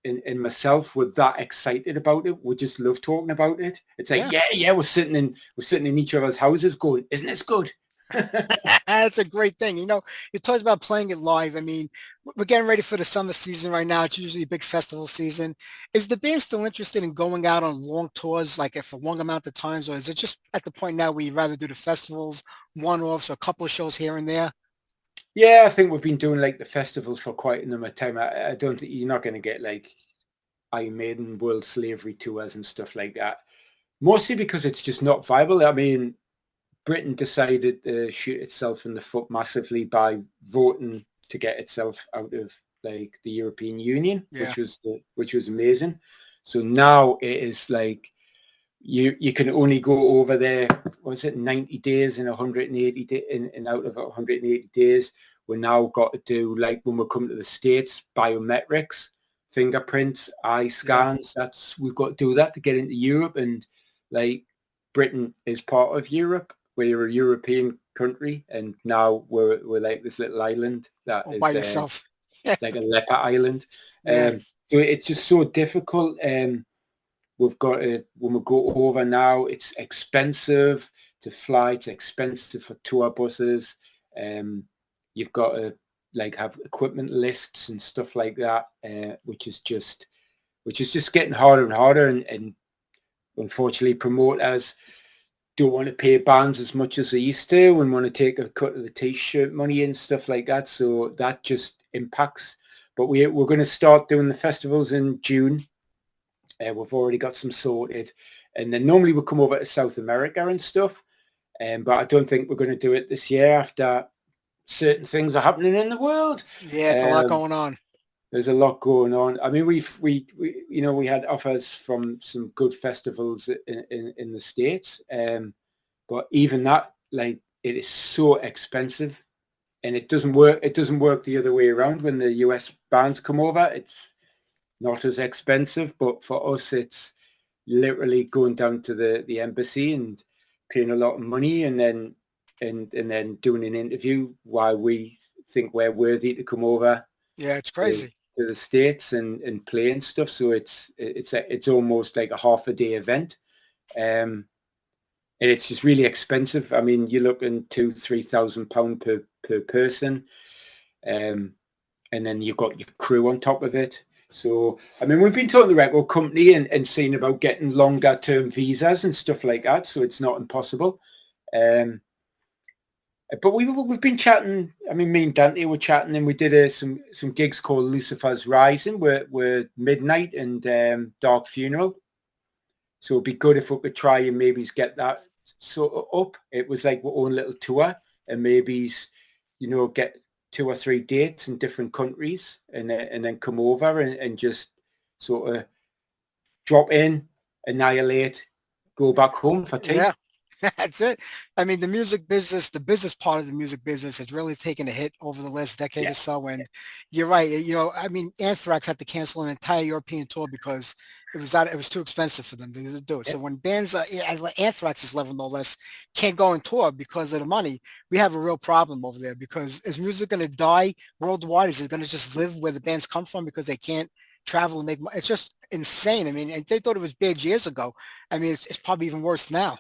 Speaker 6: myself were that excited about it. We just love talking about it. It's like, we're sitting in each other's houses going, isn't this good?
Speaker 5: That's a great thing. You know, you talked about playing it live. I mean, we're getting ready for the summer season right now. It's usually a big festival season. Is the band still interested in going out on long tours, like for a long amount of times, or is it just at the point now where you'd rather do the festivals, one-offs, or a couple of shows here and there?
Speaker 6: Yeah, I think we've been doing like the festivals for quite a number of time. I don't think you're not going to get like Iron Maiden World Slavery tours and stuff like that. Mostly because it's just not viable. I mean, Britain decided to shoot itself in the foot massively by voting to get itself out of like the European Union,
Speaker 5: Yeah.
Speaker 6: which was amazing. So now it is like you can only go over there. Was it 90 days and 180 in out of 180 days? We're now got to do, like when we come to the States, biometrics, fingerprints, eye scans. We've got to do that to get into Europe, and like Britain is part of Europe. We're a European country, and now we're like this little island that is
Speaker 5: by yourself.
Speaker 6: like a leper island.
Speaker 5: Yeah.
Speaker 6: So it's just so difficult. We've got to, when we go over now, it's expensive to fly. It's expensive for tour buses. You've got to like have equipment lists and stuff like that, which is just getting harder and harder. And unfortunately, promoters don't want to pay bands as much as they used to and want to take a cut of the t-shirt money and stuff like that. So that just impacts. But we're going to start doing the festivals in June. We've already got some sorted, and then normally we'll come over to South America and stuff, but I don't think we're going to do it this year after certain things are happening in the world.
Speaker 5: Yeah, it's a lot going on.
Speaker 6: There's a lot going on. I mean, we had offers from some good festivals in the States, but even that, like, it is so expensive, and it doesn't work. It doesn't work the other way around. When the US bands come over, it's not as expensive, but for us, it's literally going down to the embassy and paying a lot of money, and then doing an interview why we think we're worthy to come over.
Speaker 5: Yeah, it's crazy.
Speaker 6: To the States and play and stuff. So it's almost like a half a day event, and it's just really expensive. I mean, you're looking £2,000-3,000 per person, and then you've got your crew on top of it. So, I mean, we've been talking to the record company and seeing about getting longer term visas and stuff like that. So it's not impossible. But we've been chatting. I mean, me and Dante were chatting, and we did some gigs called Lucifer's Rising, were Midnight and Dark Funeral. So it'd be good if we could try and maybe get that sort of up. It was like our own little tour, and maybe, you know, get 2 or 3 dates in different countries, and then come over and just sort of drop in, annihilate, go back home for tea.
Speaker 5: Yeah. That's it. I mean, the music business, the business part of the music business has really taken a hit over the last decade or so. And you're right. You know, I mean, Anthrax had to cancel an entire European tour because it was too expensive for them to do it. So when bands at Anthrax's level, no less, can't go on tour because of the money, we have a real problem over there. Because is music going to die worldwide? Is it going to just live where the bands come from because they can't travel and make money? It's just insane. I mean, and they thought it was bad years ago. I mean, it's probably even worse now.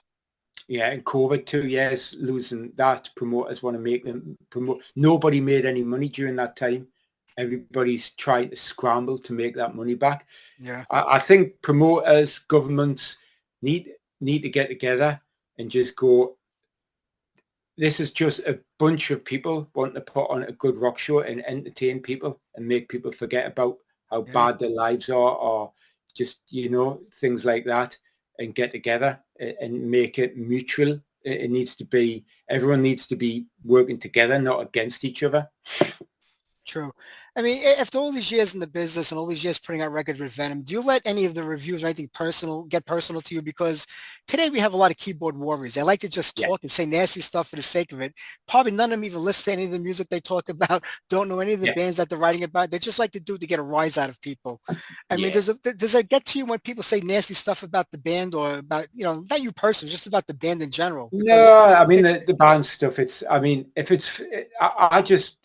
Speaker 6: Yeah, and COVID 2 years, losing that. Promoters want to make them promote. Nobody made any money during that time. Everybody's trying to scramble to make that money back.
Speaker 5: Yeah,
Speaker 6: I think promoters, governments need to get together and just go, this is just a bunch of people wanting to put on a good rock show and entertain people and make people forget about how bad their lives are, or just, you know, things like that, and get together and make it mutual. It needs to be, everyone needs to be working together, not against each other.
Speaker 5: true. I mean, after all these years in the business and all these years putting out records with Venom, do you let any of the reviews or anything get personal to you? Because today we have a lot of keyboard warriors. They like to just talk and say nasty stuff for the sake of it. Probably none of them even listen to any of the music they talk about, don't know any of the bands that they're writing about. They just like to do it to get a rise out of people. I mean, does it get to you when people say nasty stuff about the band, or about, you know, not you personally, just about the band in general?
Speaker 6: No, I mean, the band stuff, it's, I mean, if it's,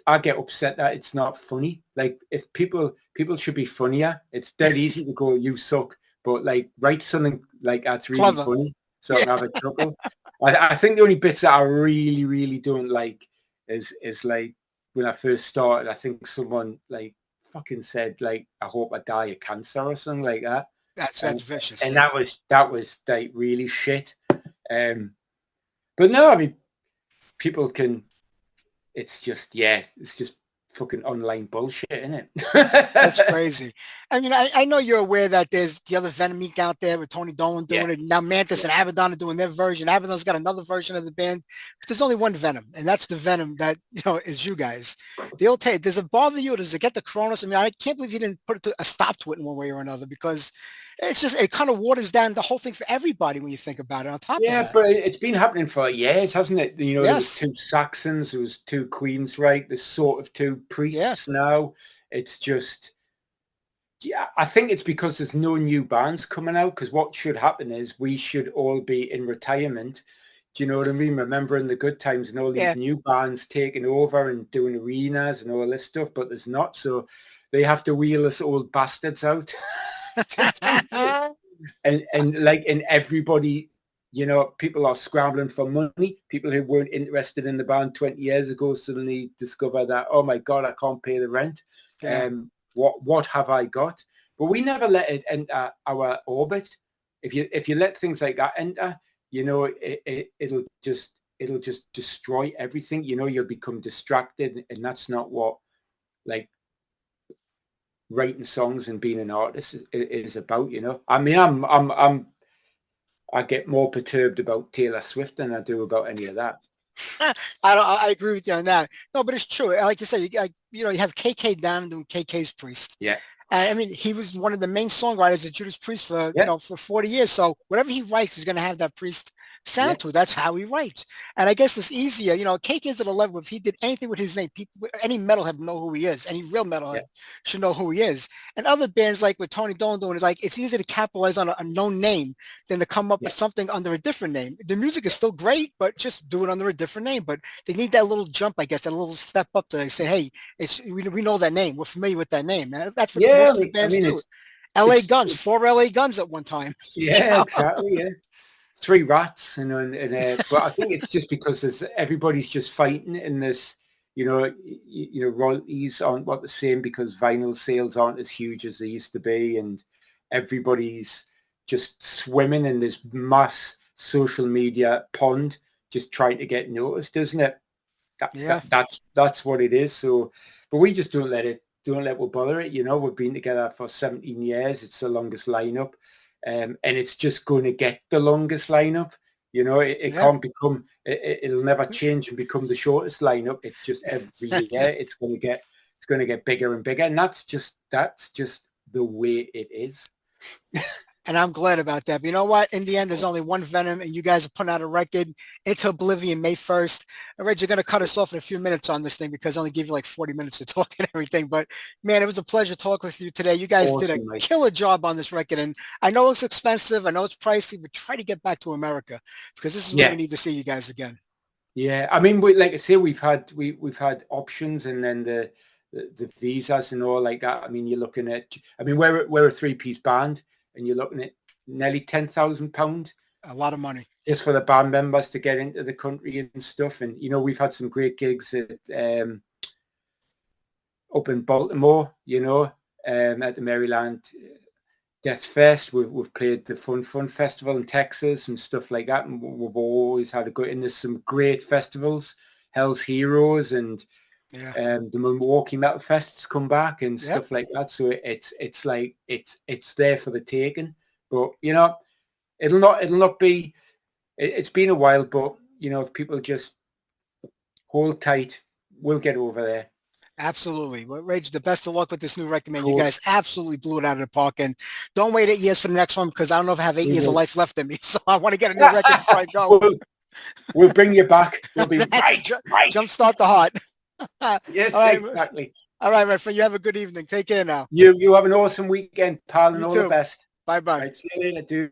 Speaker 6: I get upset that it's not funny. Like, if people should be funnier. It's dead easy to go, you suck, but like, write something like that's really
Speaker 5: clever,
Speaker 6: funny so I can have a chuckle. I think the only bits that I really, really don't like is like when I first started, I think someone like fucking said like, I hope I die of cancer or something like that.
Speaker 5: That's vicious.
Speaker 6: And that was like really shit. But no, I mean, people can, it's just fucking online bullshit, isn't it?
Speaker 5: That's crazy. I mean, I know you're aware that there's the other Venom Inc. out there with Tony Dolan doing
Speaker 6: Yeah.
Speaker 5: it. Now Mantis
Speaker 6: Yeah.
Speaker 5: and Abaddon are doing their version. Abaddon's got another version of the band. But there's only one Venom, and that's the Venom that, is you guys. The old tape, does it bother you? Does it get the Cronus? I mean, I can't believe you didn't put a stop to it in one way or another, because it kind of waters down the whole thing for everybody when you think about it on top of
Speaker 6: Yeah,
Speaker 5: that.
Speaker 6: but it's been happening for years, hasn't it? There was
Speaker 5: Yes.
Speaker 6: 2 Saxons, there was 2 Queensryche, there's sort of 2 priests
Speaker 5: Yeah.
Speaker 6: now. It's just, yeah, I think it's because there's no new bands coming out, because what should happen is we should all be in retirement. Do you know what I mean? Remembering the good times and all these
Speaker 5: Yeah.
Speaker 6: new bands taking over and doing arenas and all this stuff, but there's not. So they have to wheel us old bastards out. and everybody, people are scrambling for money. People who weren't interested in the band 20 years ago suddenly discover that, oh my God, I can't pay the rent.
Speaker 5: Yeah.
Speaker 6: What have I got? But we never let it enter our orbit. If you let things like that enter, it'll just destroy everything. You'll become distracted, and that's not what, like, writing songs and being an artist is about. I mean, I get more perturbed about Taylor Swift than I do about any of that.
Speaker 5: I agree with you on that. No, but it's true. Like you said, you have KK down doing KK's Priest.
Speaker 6: Yeah.
Speaker 5: I mean, he was one of the main songwriters of Judas Priest for, for 40 years. So whatever he writes is going to have that Priest sound to it. That's how he writes. And I guess it's easier. KK is at a level, if he did anything with his name, people, any metalhead know who he is. Any real metalhead should know who he is. And other bands, like with Tony Dolan doing it, like, it's easier to capitalize on a known name than to come up with something under a different name. The music is still great, but just do it under a different name. But they need that little jump, I guess, that little step up to say, hey, we know that name. We're familiar with that name. And that's what most of the bands do. LA Guns, 4 LA Guns at one time.
Speaker 6: Yeah, exactly. Yeah, 3 Rats, but I think it's just because everybody's just fighting in this. Royalties aren't what the same because vinyl sales aren't as huge as they used to be, and everybody's just swimming in this mass social media pond, just trying to get noticed, isn't it? That's what it is. So, but we just don't let it bother it. We've been together for 17 years. It's the longest lineup, and it's just going to get the longest lineup. It can't become. It'll never change and become the shortest lineup. It's just every year it's going to get bigger and bigger, and that's just the way it is.
Speaker 5: And I'm glad about that. But you know what? In the end, there's only one Venom, and you guys are putting out a record into oblivion May 1st. All right, you're going to cut us off in a few minutes on this thing because I only give you like 40 minutes to talk and everything. But, man, it was a pleasure talking with you today. You guys did a killer job on this record. And I know it's expensive. I know it's pricey, but try to get back to America because this is where we need to see you guys again. Yeah,
Speaker 6: I mean, like I say, we've had options, and then the visas and all like that. I mean, you're looking at, we're a 3-piece band, and you're looking at nearly £10,000.
Speaker 5: A lot of money.
Speaker 6: Just for the band members to get into the country and stuff. And, we've had some great gigs at, up in Baltimore, at the Maryland Death Fest. We've played the Fun Festival in Texas and stuff like that. And we've always had and there's some great festivals, Hell's Heroes and the Milwaukee Metal Fest's come back and stuff like that. So it's like it's there for the taking. But it'll not be. It's been a while, but if people just hold tight, we'll get over there.
Speaker 5: Absolutely. Well, Rage, the best of luck with this new record, man. Cool. You guys absolutely blew it out of the park. And don't wait 8 years for the next one because I don't know if I have 8 years of life left in me. So I want to get a new record before I go.
Speaker 6: We'll bring you back. We'll be right.
Speaker 5: Jumpstart the heart.
Speaker 6: Yes,
Speaker 5: right.
Speaker 6: Exactly.
Speaker 5: All right, my friend. You have a good evening. Take care now.
Speaker 6: You have an awesome weekend, pal, and all the best.
Speaker 5: Bye-bye.
Speaker 6: Right, see you later, dude.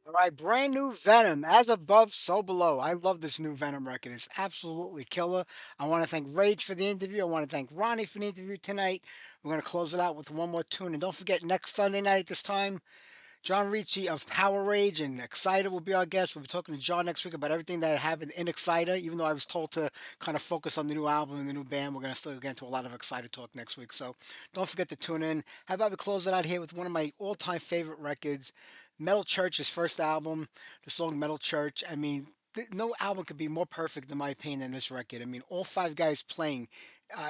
Speaker 5: All right, brand new Venom, as above, so below. I love this new Venom record. It's absolutely killer. I want to thank Rage for the interview. I want to thank Ronnie for the interview tonight. We're going to close it out with one more tune. And don't forget, next Sunday night at this time, John Ricci of Power Rage and Exciter will be our guest. We'll be talking to John next week about everything that happened in Exciter. Even though I was told to kind of focus on the new album and the new band, we're going to still get into a lot of Exciter talk next week. So don't forget to tune in. How about we close it out here with one of my all-time favorite records, Metal Church, his first album, the song Metal Church. I mean, no album could be more perfect, in my opinion, than this record. I mean, all five guys playing,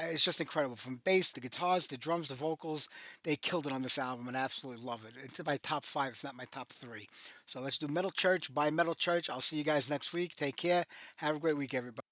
Speaker 5: it's just incredible. From bass, the guitars, the drums, the vocals, they killed it on this album, and I absolutely love it. It's in my top five, if not my top three. So let's do Metal Church by Metal Church. I'll see you guys next week. Take care. Have a great week, everybody.